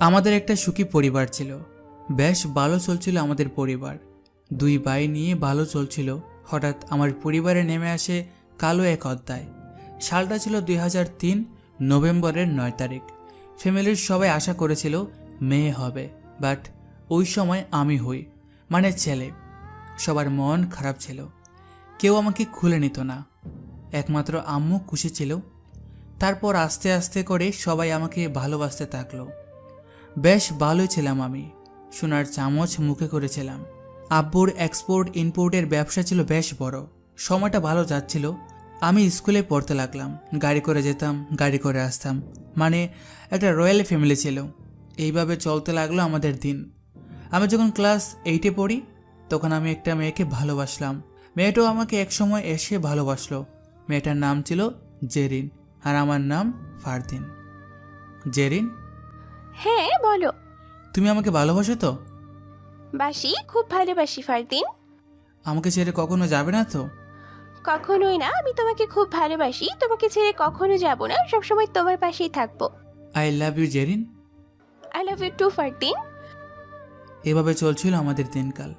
আমাদের একটা সুখী পরিবার ছিল। বেশ ভালো চলছিল আমাদের পরিবার। দুই ভাই নিয়ে ভালো চলছিল। হঠাৎ আমার পরিবারে নেমে আসে কালো এক অধ্যায়। সালটা ছিল 2003 নভেম্বরের 9 তারিখ। ফ্যামিলির সবাই আশা করেছিল মেয়ে হবে, বাট ওই সময় আমি হই, মানে ছেলে। সবার মন খারাপ ছিল, কেউ আমাকে খুলে নিত না। একমাত্র আম্মু খুশি ছিল। তারপর আস্তে আস্তে করে সবাই আমাকে ভালোবাসতে থাকলো। বেশ ভালোই ছিলাম আমি, সোনার চামচ মুখে করেছিলাম। আব্বুর এক্সপোর্ট ইম্পোর্টের ব্যবসা ছিল বেশ বড়। সময়টা ভালো যাচ্ছিল। আমি স্কুলে পড়তে লাগলাম, গাড়ি করে যেতাম, গাড়ি করে আসতাম, মানে একটা রয়্যাল ফ্যামিলি ছিল। এইভাবে চলতে লাগলো আমাদের দিন। আমি যখন ক্লাস 8-এ পড়ি তখন আমি একটা মেয়েকে ভালোবাসলাম। মেয়েটাও আমাকে একসময় এসে ভালোবাসলো। মেয়েটার নাম ছিল জেরিন, আর আমার নাম ফারদিন। জেরিন, হ্যাঁ বলো। তুমি আমাকে ভালোবাসো তো? বাসি, খুব ভালোবাসি ফারদিন। আমাকে ছেড়ে কখনো যাবে না তো? কখনোই না, আমি তোমাকে খুব ভালোবাসি, তোমাকে ছেড়ে কখনো যাব না, সবসময় তোমার পাশেই থাকবো। I love you Jerin. I love you too Fardin. এভাবে চলছিল আমাদের দিনকাল।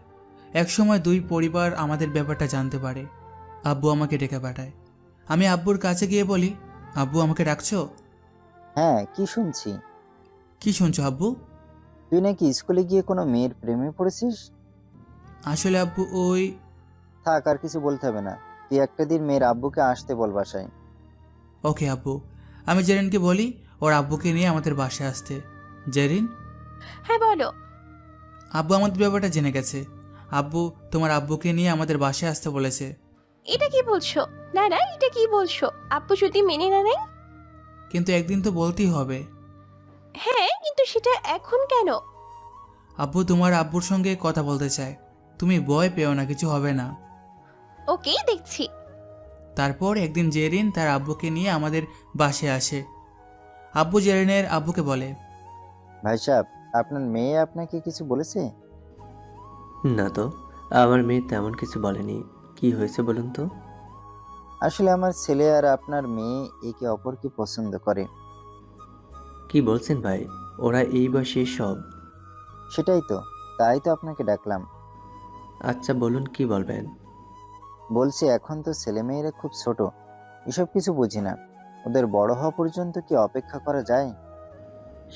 একসময় দুই পরিবার আমাদের ব্যাপারটা জানতে পারে। আব্বু আমাকে ডেকে পাঠায়। আমি আব্বুর কাছে গিয়ে বলি, আব্বু আমাকে ডাকছো? হ্যাঁ, কি শুনছি? কি শুনছো আব্বু? তুই নাকি স্কুলে গিয়ে কোনো মেয়ের প্রেমে পড়েছিস? আসলে আব্বু ওই... থাক, আর কিছু বলতে হবে না। তুই একটা দিন মেয়ের আব্বুকে আসতে বল বাসায়। ওকে আব্বু। আমি জেরিনকে বলি ওর আব্বুকে নিয়ে আমাদের বাসায় আসতে। জেরিন, হ্যাঁ বলো। আব্বু আমাদের ব্যাপারটা জেনে গেছে। আব্বু তোমার আব্বুকে নিয়ে আমাদের বাসায় আসতে বলেছে। এটা কি বলছো? না না, এটা কি বলছো? আব্বু যদি মেনে না নেয়? কিন্তু একদিন তো বলতেই হবে। হ্যাঁ, কিন্তু সেটা এখন কেন? আব্বু তোমার আব্বুর সঙ্গে কথা বলতে চায়। তুমি ভয় পেও না, কিছু হবে না। ওকে, দেখছি। তারপর একদিন জেরিন তার আব্বুকে নিয়ে আমাদের বাসায় আসে। আব্বু জেরিনের আব্বুকে বলে, ভাই সাহেব, আপনার মেয়ে আপনাকে কিছু বলেছে? না তো, আমার মেয়ে তেমন কিছু বলেনি। কি হয়েছে বলুন তো? আসলে আমার ছেলে আর আপনার মেয়ে একে অপরকে পছন্দ করে। কি বলছেন ভাই? ওরা এই বয়সে সব? সেটাই তো, তাই তো আপনাকে ডাকলাম। আচ্ছা বলুন, কি বলবেন? বলছি, এখন তো ছেলে মেয়েরা খুব ছোট, এসব কিছু বুঝি না। ওদের বড় হওয়া পর্যন্ত কি অপেক্ষা করা যায়?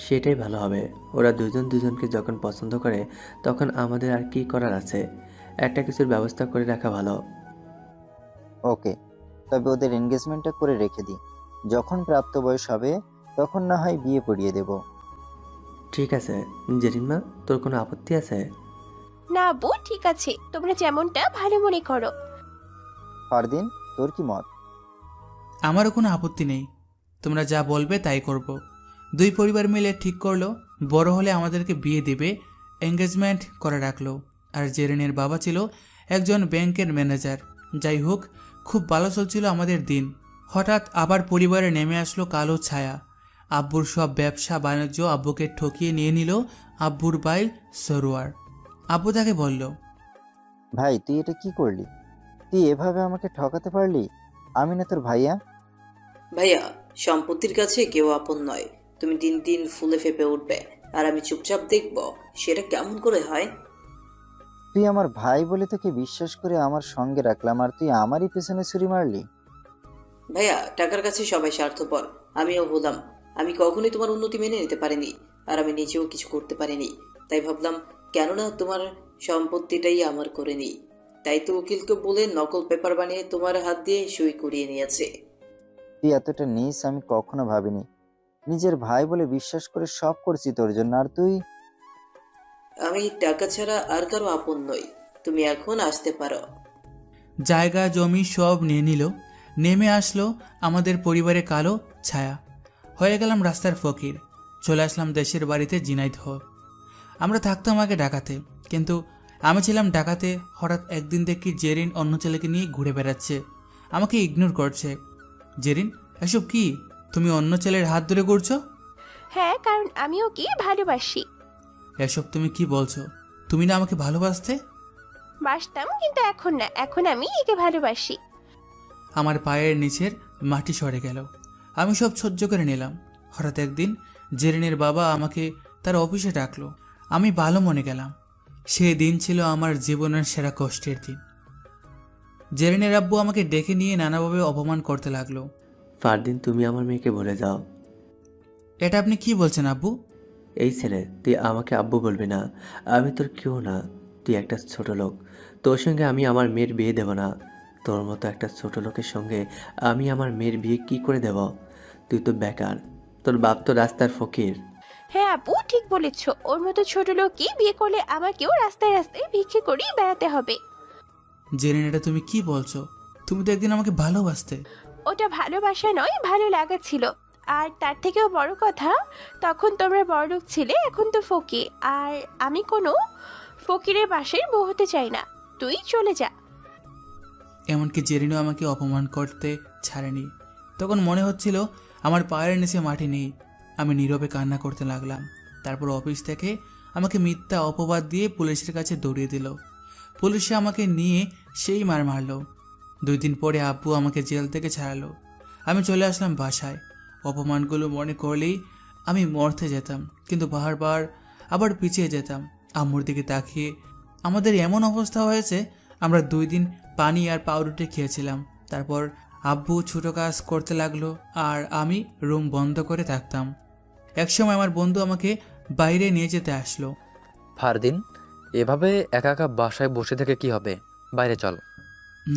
সেটাই ভালো হবে। ওরা দুজন দুজনকে যখন পছন্দ করে তখন আমাদের আর কি করার আছে? একটা কিছুর ব্যবস্থা করে রাখা ভালো। ওকে, তবে ওদের এনগেজমেন্টটা করে রেখে দিই। যখন প্রাপ্ত বয়স হবে তখন না হয় বিয়ে পড়িয়ে দেব। ঠিক আছে জেরিনমা, তোর কোনো আপত্তি আছে? না আব্বু, ঠিক আছে, তোমরা যেমনটা ভালো মনে করো। ফারদিন, তোর কি মত? আমারও কোনো আপত্তি নেই, তোমরা যা বলবে তাই করব। দুই পরিবার মিলে ঠিক করলো বড় হলে আমাদেরকে বিয়ে দেবে, এঙ্গেজমেন্ট করে রাখলো। আর জেরিনের বাবা ছিল একজন ব্যাংকের ম্যানেজার। যাই হোক, খুব ভালো চলছিল আমাদের দিন। হঠাৎ আবার পরিবারে নেমে আসলো কালো ছায়া। আব্বুর সব ব্যবসা বাণিজ্য আব্বুকে ঠকিয়ে নিয়ে নিল আব্বুর ভাই সরোয়ার। আব্বু তাকে বলল, ভাই, তুই এটা কি করলি? তুই এভাবে আমাকে ঠকাতে পারলি? আমি না তোর ভাইয়া? ভাইয়া, সম্পত্তির কাছে কেউ আপন নয়। তুমি দিন দিন ফুলে ফেপে উঠবে আর আমি চুপচাপ দেখব, সেটা কেমন করে হয়? তুই আমার ভাই বলে তোকে বিশ্বাস করে আমার সঙ্গে রাখলাম, আর তুই আমারই পেছনে ছুরি মারলি। ভাইয়া, টাকার কাছে সবাই স্বার্থপর, আমিও হলাম। আমি কখনোই তোমার উন্নতি মেনে নিতে পারিনি, আর আমি নিজেও কিছু করতে পারিনি। তাই ভাবলাম, কেননা তোমার সম্পত্তিটাই আমার করে নিই। তাই তো উকিলকে বলে নকল পেপার বানিয়ে তোমার হাত দিয়ে সই করিয়ে নিয়েছে। তুই এতটা নিস আমি কখনো ভাবিনি। নিজের ভাই বলে বিশ্বাস করে সব করছি তোর জন্য, আর তুই? আমি টাকা ছাড়া আর কারো আপন নই। তুমি এখন আসতে পারো। জায়গা জমি সব নিয়ে নিল। নেমে আসলো আমাদের পরিবারে কালো ছায়া। হয়ে গেলাম রাস্তার ফকির। চলে আসলাম দেশের বাড়িতে ঝিনাইদহ। আমরা থাকতাম আগে ঢাকাতে, কিন্তু আমি ছিলাম ঢাকাতে। হঠাৎ একদিন দেখি জেরিন অন্য ছেলেকে নিয়ে ঘুরে বেড়াচ্ছে, আমাকে ইগনোর করছে। জেরিন, এসব কি? তুমি অন্য ছেলের হাত ধরে ঘুরছো? হ্যাঁ, কারণ আমি ওকে ভালোবাসি। এসব তুমি কি বলছো? তুমি না আমাকে ভালোবাসতে? বাসতাম, কিন্তু এখন না, এখন আমি একে ভালোবাসি। আমার পায়ের নিচের মাটি সরে গেল। আমি সব সহ্য করে নিলাম। হঠাৎ একদিন জেরিনের বাবা আমাকে তার অফিসে ডাকলো। আমি ভালো মনে গেলাম। সেই দিন ছিল আমার জীবনের সেরা কষ্টের দিন। জেরিনের আব্বু আমাকে ডেকে নিয়ে নানাভাবে অপমান করতে লাগলো। ফারদিন, তুমি আমার মেয়েকে বলে যাও। এটা আপনি কি বলছেন আব্বু? এই ছেলে, তুই আমাকে আব্বু বলবি না। আমি তোর কেউ না, তুই একটা ছোট লোক। তোর সঙ্গে আমি আমার মেয়ের বিয়ে দেব না। তোর মতো একটা ছোট লোকের সঙ্গে আমি আমার মেয়ের বিয়ে কি করে দেব? তুই তো বেকার, তোর বাপ তো রাস্তার ফকির। হ্যাঁ আপু, ঠিক বলেছ। ওর মতো ছোট লোকই বিয়ে করলে আমাকেও রাস্তায় রাস্তায় ভিক্ষে করেই বেড়াতে হবে। জেরিন, এটা তুমি কি বলছো? তুমি তো একদিন আমাকে ভালোবাসতে। ওটা ভালোবাসা নয়, ভালো লাগা ছিল। আর তার থেকেও বড় কথা, তখন তোমরা বড়লোক ছিলে, এখন তো ফকির। আর আমি কোনো ফকিরের বাসায় বউ হতে চাই না। তুই চলে যা। এমনকি জেরিনও আমাকে অপমান করতে ছাড়েনি। তখন মনে হচ্ছিল আমার পায়ের নিচে মাটি নেই। আমি নীরবে কান্না করতে লাগলাম। তারপর অফিস থেকে আমাকে মিথ্যা অপবাদ দিয়ে পুলিশের কাছে দৌড়িয়ে দিল। পুলিশে আমাকে নিয়ে সেই মার মারলো। 2 দিন পরে আব্বু আমাকে জেল থেকে ছাড়ালো। আমি চলে আসলাম বাসায়। অপমানগুলো মনে করলেই আমি মরতে যেতাম, কিন্তু বারবার আবার পিছিয়ে যেতাম। আম্মুর দিকে তাকিয়ে আমাদের এমন অবস্থা হয়েছে, আমরা 2 দিন পানি আর পাউরুটি খেয়েছিলাম। তারপর আব্বু ছোটো কাজ করতে লাগলো আর আমি রুম বন্ধ করে থাকতাম। একসময় আমার বন্ধু আমাকে বাইরে নিয়ে যেতে আসলো। ফারদিন, এভাবে একা একা বাসায় বসে থেকে কি হবে? বাইরে চল।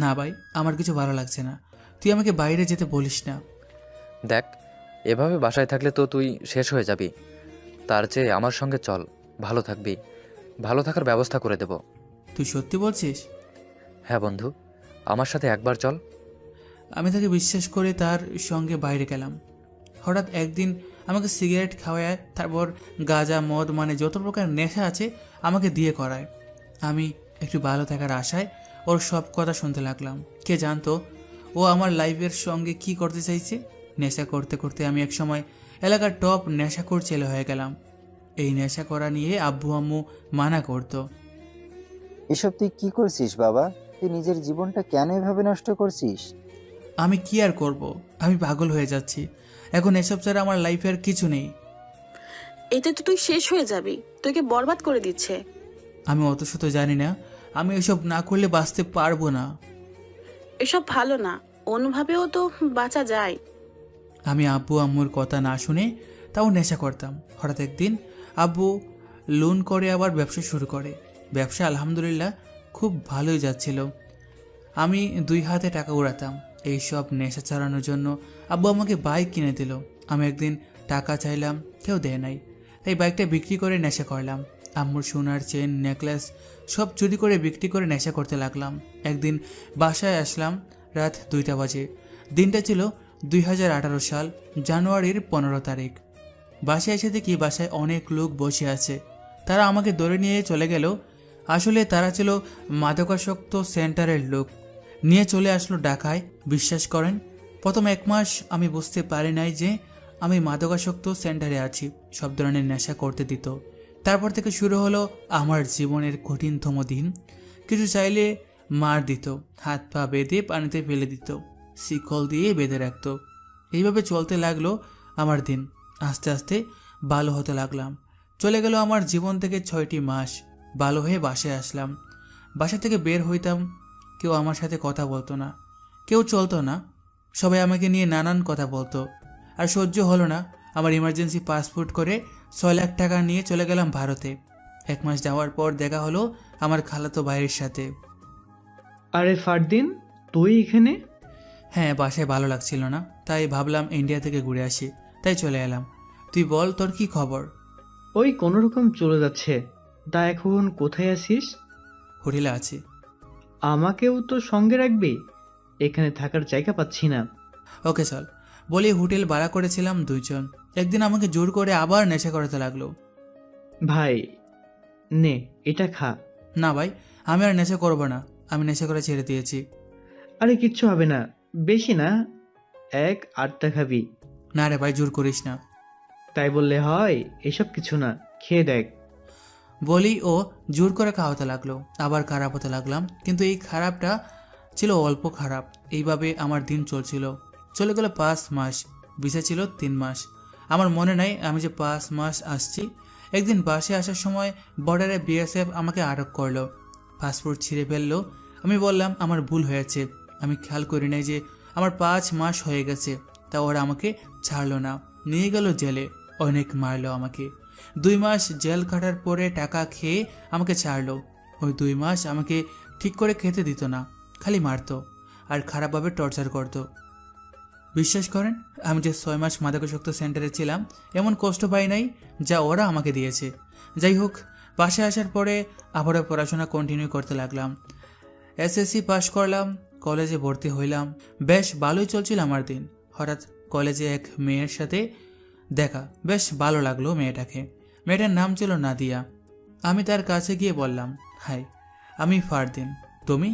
না ভাই, আমার কিছু ভালো লাগছে না। তুই আমাকে বাইরে যেতে বলিস না। দেখ, এভাবে বাসায় থাকলে তো তুই শেষ হয়ে যাবি। তার চেয়ে আমার সঙ্গে চল, ভালো থাকবি, ভালো থাকার ব্যবস্থা করে দেব। তুই সত্যি বলছিস? হ্যাঁ বন্ধু, আমার সাথে একবার চল। আমি তাকে বিশ্বাস করে তার সঙ্গে বাইরে গেলাম। হঠাৎ একদিন আমাকে সিগারেট খাওয়ায়, তারপর গাঁজা মদ মানে যত প্রকার নেশা আছে আমাকে দিয়ে করায়। আমি একটু ভালো থাকার আশায় ওর সব কথা শুনতে লাগলাম। কে জানতো ও আমার লাইফের সঙ্গে কি করতে চাইছে। নেশা করতে করতে আমি একসময় এলাকার টপ নেশাখোর ছেলে হয়ে গেলাম। এই নেশা করা নিয়ে আব্বু আম্মু মানা করতো। এসব তুই কি করছিস বাবা? তুই নিজের জীবনটা কেন এভাবে নষ্ট করছিস? আমি কি আর করব? আমি পাগল হয়ে যাচ্ছি। এখন এসব ছাড়া আমার লাইফে আর কিছু নেই। এতে তো তুই শেষ হয়ে যাবি, তোকে বরবাদ করে দিচ্ছে। আমি অত শত জানি না, আমি এসব না করলে বাঁচতে পারবো না। এসব ভালো না, অন্যভাবেও তো বাঁচা যায়। আমি আব্বু আম্মুর কথা না শুনে তাও নেশা করতাম। হঠাৎ একদিন আব্বু লোন করে আবার ব্যবসা শুরু করে। ব্যবসা আলহামদুলিল্লাহ খুব ভালোই যাচ্ছিল। আমি 2 হাতে টাকা উড়াতাম। এই সব নেশা ছাড়ানোর জন্য আব্বু আমাকে বাইক কিনে দিল। আমি একদিন টাকা চাইলাম, কেউ দেয় নাই। তাই বাইকটা বিক্রি করে নেশা করলাম। আম্মুর সোনার চেন নেকলেস সব চুরি করে বিক্রি করে নেশা করতে লাগলাম। একদিন বাসায় আসলাম রাত 2টা বাজে। দিনটা ছিল 2018 সাল জানুয়ারির 15 তারিখ। বাসায় এসে দেখি বাসায় অনেক লোক বসে আছে। তারা আমাকে ধরে নিয়ে চলে গেল। আসলে তারা ছিল মাদকাসক্ত সেন্টারের লোক। নিয়ে চলে আসলো ঢাকায়। বিশ্বাস করেন, প্রথম 1 মাস আমি বুঝতে পারি নাই যে আমি মাদকাসক্ত সেন্টারে আছি। সব ধরনের নেশা করতে দিত। তারপর থেকে শুরু হলো আমার জীবনের কঠিনতম দিন। কিছু চাইলে মার দিত, হাত পা বেঁধে পানিতে ফেলে দিত, শিকল দিয়ে বেঁধে রাখত। এইভাবে চলতে লাগলো আমার দিন। আস্তে আস্তে ভালো হতে লাগলাম। চলে গেল আমার জীবন থেকে 6টি মাস। ভালো হয়ে বাসায় আসলাম। বাসা থেকে বের হইতাম, কেউ আমার সাথে কথা বলতো না, কেউ চলতো না। সবাই আমাকে নিয়ে নানান কথা বলতো। আর সহ্য হলো না। আমার ইমার্জেন্সি পাসপোর্ট করে 6 লাখ টাকা নিয়ে চলে গেলাম ভারতে। 1 মাস যাওয়ার পর দেখা হলো আমার খালাতো ভাইয়ের সাথে। আরে ফারদিন, তুই এখানে? হ্যাঁ, বাসায় ভালো লাগছিল না, তাই ভাবলাম ইন্ডিয়া থেকে ঘুরে আসি, তাই চলে এলাম। তুই বল, তোর কি খবর? ওই কোনো রকম চলে যাচ্ছে। তা এখন কোথায় আছিস? হোটেলে আছি। আমাকেও তো সঙ্গে রাখবি, এখানে থাকার জায়গা পাচ্ছি না। ওকে চল। বলি হোটেল ভাড়া করেছিলাম 2 জন। একদিন আমাকে জোর করে আবার নেশা করাতে লাগলো। ভাই নে, এটা খা। না ভাই, আমি আর নেশা করবো না। আমি নেশা করে ছেড়ে দিয়েছি। আরে কিচ্ছু হবে না, বেশি না, 1 আটটা খাবি। না রে ভাই, জোর করিস না। তাই বললে হয়? এসব কিছু না, খেয়ে দেখ। বলি ও জোর করে খাওয়াতে লাগলো। আবার খারাপ হতে লাগলাম, কিন্তু এই খারাপটা ছিল অল্প খারাপ। এইভাবে আমার দিন চলছিল। চলে গেল 5 মাস, ভিসা ছিল 3 মাস। আমার মনে নাই আমি যে 5 মাস আসছি। একদিন বাসে আসার সময় বর্ডারে বিএসএফ আমাকে আটক করলো, পাসপোর্ট ছিঁড়ে ফেললো। আমি বললাম আমার ভুল হয়েছে, আমি খেয়াল করি নাই যে আমার 5 মাস হয়ে গেছে। তা ওরা আমাকে ছাড়লো না, নিয়ে গেল জেলে, অনেক মারলো আমাকে। 2 মাস জেল কাটার পরে টাকা খেয়ে আমাকে ছাড়লো। ওই 2 মাস আমাকে ঠিক করে খেতে দিত না, খালি মারতো আর খারাপভাবে টর্চার করতো। বিশ্বাস করেন, আমি যে 6 মাস মাদকাসক্ত সেন্টারে ছিলাম এমন কষ্ট পাই নাই যা ওরা আমাকে দিয়েছে। যাই হোক, পাশে আসার পরে আবারও পড়াশোনা কন্টিনিউ করতে লাগলাম। এসএসসি পাশ করলাম, কলেজে ভর্তি হইলাম। বেশ ভালোই চলছিল আমার দিন। হঠাৎ কলেজে এক মেয়ের সাথে দেখা, বেশ ভালো লাগলো মেয়েটাকে। মেয়েটার নাম ছিল নাদিয়া। আমি তার কাছে গিয়ে বললাম, হাই, আমি ফারদিন, তুমি?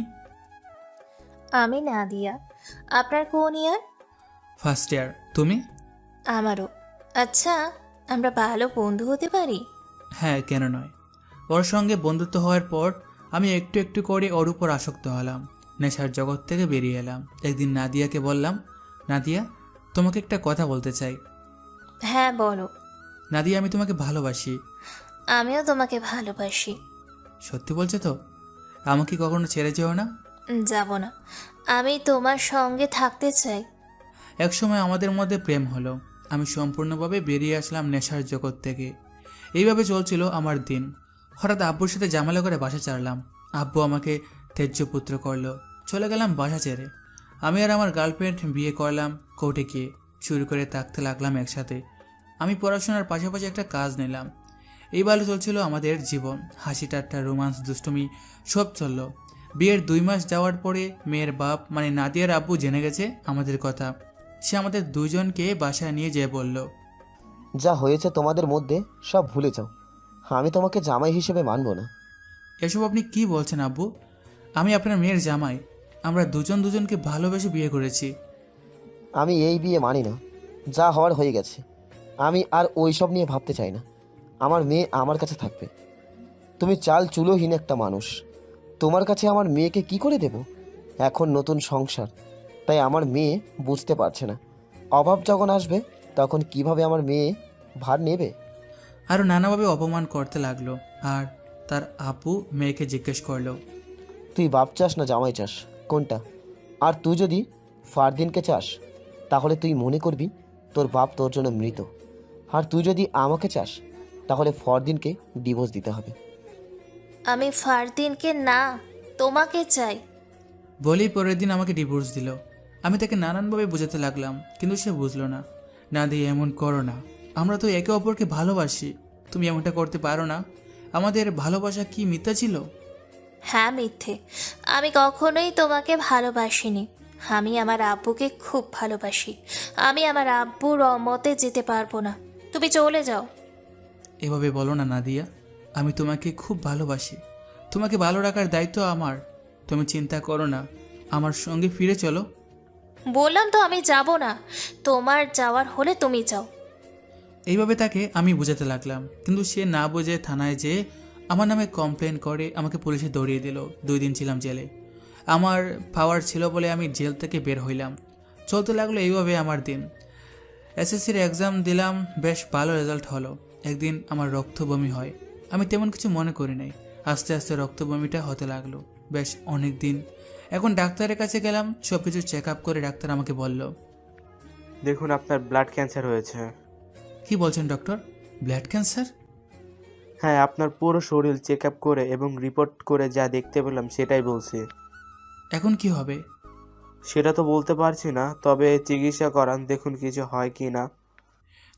আমি নাদিয়া। আপনার কোন ইয়ার? First year. তুমি? আমারও। আচ্ছা, আমরা ভালো বন্ধু হতে পারি? হ্যাঁ, কেন নয়। ওর সঙ্গে বন্ধুত্ব হওয়ার পর আমি একটু একটু করে ওর উপর আসক্ত হলাম, নেশার জগৎ থেকে বেরিয়ে এলাম। একদিন নাদিয়াকে বললাম, নাদিয়া, তোমাকে একটা কথা বলতে চাই। হ্যাঁ, বলো। নাদিয়া, আমি তোমাকে ভালোবাসি। আমিও তোমাকে ভালোবাসি। সত্যি বলছো তো? আমাকে কখনো ছেড়ে যেও না। যাব না, আমি তোমার সঙ্গে থাকতে চাই। একসময় আমাদের মধ্যে প্রেম হলো। আমি সম্পূর্ণভাবে বেরিয়ে আসলাম নেশার জগৎ থেকে। এইভাবে চলছিল আমার দিন। হঠাৎ আব্বুর সাথে ঝামেলা করে বাসা ছাড়লাম। আব্বু আমাকে ত্যায্য পুত্র করলো। চলে গেলাম বাসা ছেড়ে। আমি আর আমার গার্লফ্রেন্ড বিয়ে করলাম কোর্টে গিয়ে। চুরি করে থাকতে লাগলাম একসাথে। আমি পড়াশোনার পাশাপাশি একটা কাজ নিলাম। এই ভালো চলছিল আমাদের জীবন। হাসি ঠাট্টা, রোমান্স, দুষ্টুমি সব চলল। বিয়ের 2 মাস যাওয়ার পরে মেয়ের বাপ মানে নাদিয়ার আব্বু জেনে গেছে আমাদের কথা। সে আমাদের দুজনকে বাসায় নিয়ে যেয়ে বলল, যা হয়েছে তোমাদের মধ্যে সব ভুলে যাও, আমি তোমাকে জামাই হিসেবে মানব না। এসব আপনি কি বলছেন আব্বু? আমি আপনার মেয়ের জামাই। আমরা দুজন দুজনকে ভালোবেসে বিয়ে করেছি। আমি এই বিয়ে মানি না, যা হওয়ার হয়ে গেছে। আমি আর ওই সব নিয়ে ভাবতে চাই না। আমার মেয়ে আমার কাছে থাকবে। তুমি চাল চুলোহীন একটা মানুষ, তোমার কাছে আমার মেয়েকে কি করে দেব? এখন নতুন সংসার, তাই আমার মেয়ে বুঝতে পারছে না অভাব যখন আসবে তখন কিভাবে আমার মেয়ে ভার নেবে। আরও নানাভাবে অপমান করতে লাগলো। আর তার আপু মেয়েকে জিজ্ঞেস করলো, তুই বাপ চাস না জামাই চাস, কোনটা? আর তুই যদি ফারদিনকে চাস তাহলে তুই মনে করবি তোর বাপ তোর জন্য মৃত। আর তুই যদি আমাকে চাস তাহলে ফরদিনকে ডিভোর্স দিতে হবে। আমি ফারদিনকে না, তোমাকে চাই। বলেই পরের দিন আমাকে ডিভোর্স দিল। আমি তাকে নানানভাবে বোঝাতে লাগলাম, কিন্তু সে বুঝলো না। না দিয়ে এমন করো না, আমরা তো একে অপরকে ভালোবাসি, তুমি এমনটা করতে পারো না। আমাদের ভালোবাসা কি মিথ্যা ছিল? হ্যাঁ, মিথ্যে। আমি কখনোই তোমাকে ভালোবাসিনি। আমি আমার আব্বুকে খুব ভালোবাসি। আমি আমার আব্বুর মতে যেতে পারবো না। তুমি চলে যাও। এভাবে বলো না নাদিয়া, আমি তোমাকে খুব ভালোবাসি। তোমাকে ভালো রাখার দায়িত্ব আমার। তুমি চিন্তা করো না, আমার সঙ্গে ফিরে চলো। বললাম তো আমি যাব না। তোমার যাওয়ার হলে তুমি যাও। এইভাবে তাকে আমি বোঝাতে লাগলাম, কিন্তু সে না বুঝে থানায় যেয়ে আমার নামে কমপ্লেন করে আমাকে পুলিশে দৌড়িয়ে দিল। 2 দিন ছিলাম জেলে। আমার পাওয়ার ছিল বলে আমি জেল থেকে বের হইলাম। চলতে লাগলো এইভাবে আমার দিন। এসএসসির এক্সাম দিলাম, বেশ ভালো রেজাল্ট হলো। একদিন আমার রক্ত বমি হয়। আমি তেমন কিছু মনে করি নাই। আস্তে আস্তে রক্ত বমিটা হতে লাগলো, বেশ অনেক দিন। এখন ডাক্তারের কাছে গেলাম, সব কিছু চেক আপ করে ডাক্তার আমাকে বলল, দেখুন আপনার ব্লাড ক্যান্সার হয়েছে। কি বলছেন ডক্টর? Blood cancer? হ্যাঁ, আপনার পুরো শরীর চেক আপ করে এবং রিপোর্ট করে যা দেখতে পেলাম সেটাই বলছি। এখন কি হবে? সেটা তো বলতে পারছি না, তবে চিকিৎসা করান, দেখুন কিছু হয় কি না।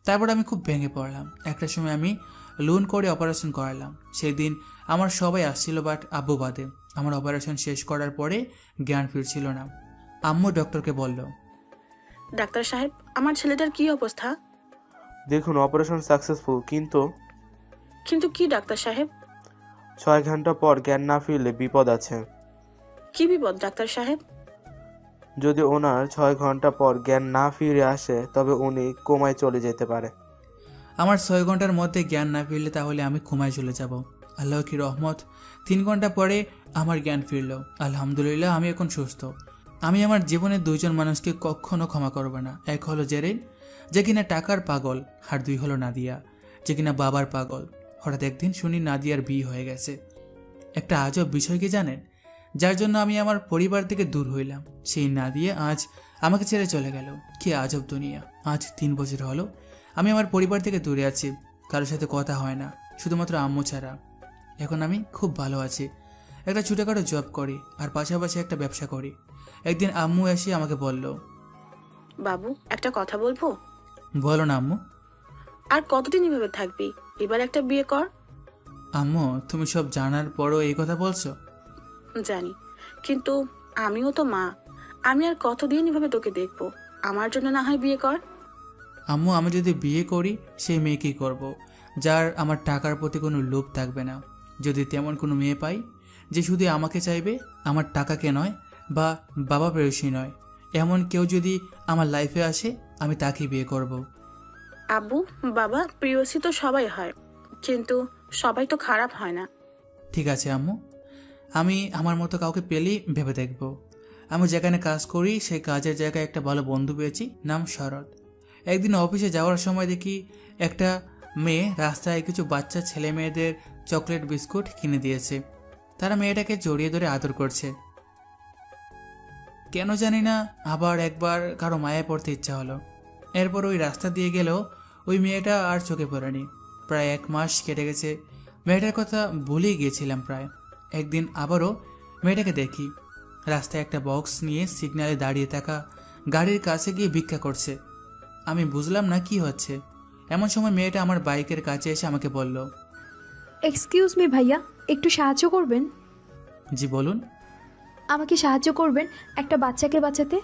তারপর আমি খুব ভেঙে পড়লাম। একটা সময় আমি লোন করে অপারেশন করালাম। সেই দিন আমার সবাই আসছিল, বাট আব্বু বাদে। আমার অপারেশন শেষ করার পরে জ্ঞান ফিরছিল না। আম্মু ডক্টরকে বলল, ডাক্তার সাহেব, আমার ছেলেটার কি অবস্থা? দেখুন অপারেশন সাকসেসফুল, কিন্তু কিন্তু কি ডাক্তার সাহেব? 6 ঘন্টা পর জ্ঞান না ফিরলে বিপদ আছে। কি বিপদ ডাক্তার সাহেব? যদি ওনার 6 ঘন্টা পর জ্ঞান না ফিরে আসে তবে উনি কোমায় চলে যেতে পারে। আমার 6 ঘন্টার মধ্যে জ্ঞান না ফিরলে তাহলে আমি ঘুমায় চলে যাব। আল্লাহ কি রহমত, 3 ঘন্টা পরে আমার জ্ঞান ফিরল। আলহামদুলিল্লাহ, আমি এখন সুস্থ। আমি আমার জীবনে দুইজন মানুষকে কখনো ক্ষমা করব না। এক হলো জেরিন, যে কিনা টাকার পাগল, আর দুই হলো নাদিয়া, যে কিনা বাবার পাগল। হঠাৎ একদিন শুনি নাদিয়ার বিয়ে হয়ে গেছে। একটা আজব বিষয় কি জানেন? যার জন্য আমি আমার পরিবার থেকে দূর হইলাম, সেই নাদিয়া আজ আমাকে ছেড়ে চলে গেল। কি আজব দুনিয়া। আজ 3 বছর হলো আমি আমার পরিবার থেকে দূরে আছি, কারোর সাথে কথা হয় না, শুধুমাত্র আম্মু ছাড়া। এখন আমি খুব ভালো আছি, একটা ছোটোখাটো জব করি আর পাশাপাশি একটা ব্যবসা করি। একদিন আম্মু এসে আমাকে বলল, বাবু একটা কথা বলবো? বলো না আম্মু। আর কতদিন এভাবে থাকবি? এবার একটা বিয়ে কর। আম্মু, তুমি সব জানার পরও এই কথা বলছো? জানি, কিন্তু আমিও তো মা। আমি আর কতদিন এভাবে তোকে দেখবো? আমার জন্য না হয় বিয়ে কর। আম্মু, আমি যদি বিয়ে করি সেই মেয়েকেই করব, যার আমার টাকার প্রতি কোনো লোভ থাকবে না। যদি তেমন কোনো মেয়ে পাই যে শুধু আমাকে চাইবে, আমার টাকাকে নয়, বা বাবা প্রেয়সী নয়, এমন কেউ যদি আমার লাইফে আসে, আমি তাকেই বিয়ে করব। আব্বু, বাবা প্রিয়সী তো সবাই হয়, কিন্তু সবাই তো খারাপ হয় না। ঠিক আছে আম্মু, আমি আমার মতো কাউকে পেলেই ভেবে দেখব। আমি যেখানে কাজ করি সেই কাজের জায়গায় একটা ভালো বন্ধু পেয়েছি, নাম শরৎ। একদিন অফিসে যাওয়ার সময় দেখি একটা মেয়ে রাস্তায় কিছু বাচ্চা ছেলে মেয়েদের চকলেট বিস্কুট কিনে দিয়েছে। তারা মেয়েটাকে জড়িয়ে ধরে আদর করছে। কেন জানি না আবার একবার কারো মায়ায় পড়তে ইচ্ছা হলো। এরপর ওই রাস্তা দিয়ে গেলেও ওই মেয়েটা আর চোখে পড়েনি। প্রায় 1 মাস কেটে গেছে, মেয়েটার কথা ভুলেই গিয়েছিলাম প্রায়। একদিন আবারও মেয়েটাকে দেখি রাস্তায় একটা বক্স নিয়ে সিগন্যালে দাঁড়িয়ে থাকা গাড়ির কাছে গিয়ে ভিক্ষা করছে। আমি বুঝলাম না কি হচ্ছে। এমন সময় মেয়েটা আমার বাইকের কাছে এসে আমাকে বলল, এক্সকিউজ মি ভাইয়া, একটু সাহায্য করবেন? জি বলুন। আমাকে সাহায্য করবেন একটা বাচ্চাকে বাঁচাতে?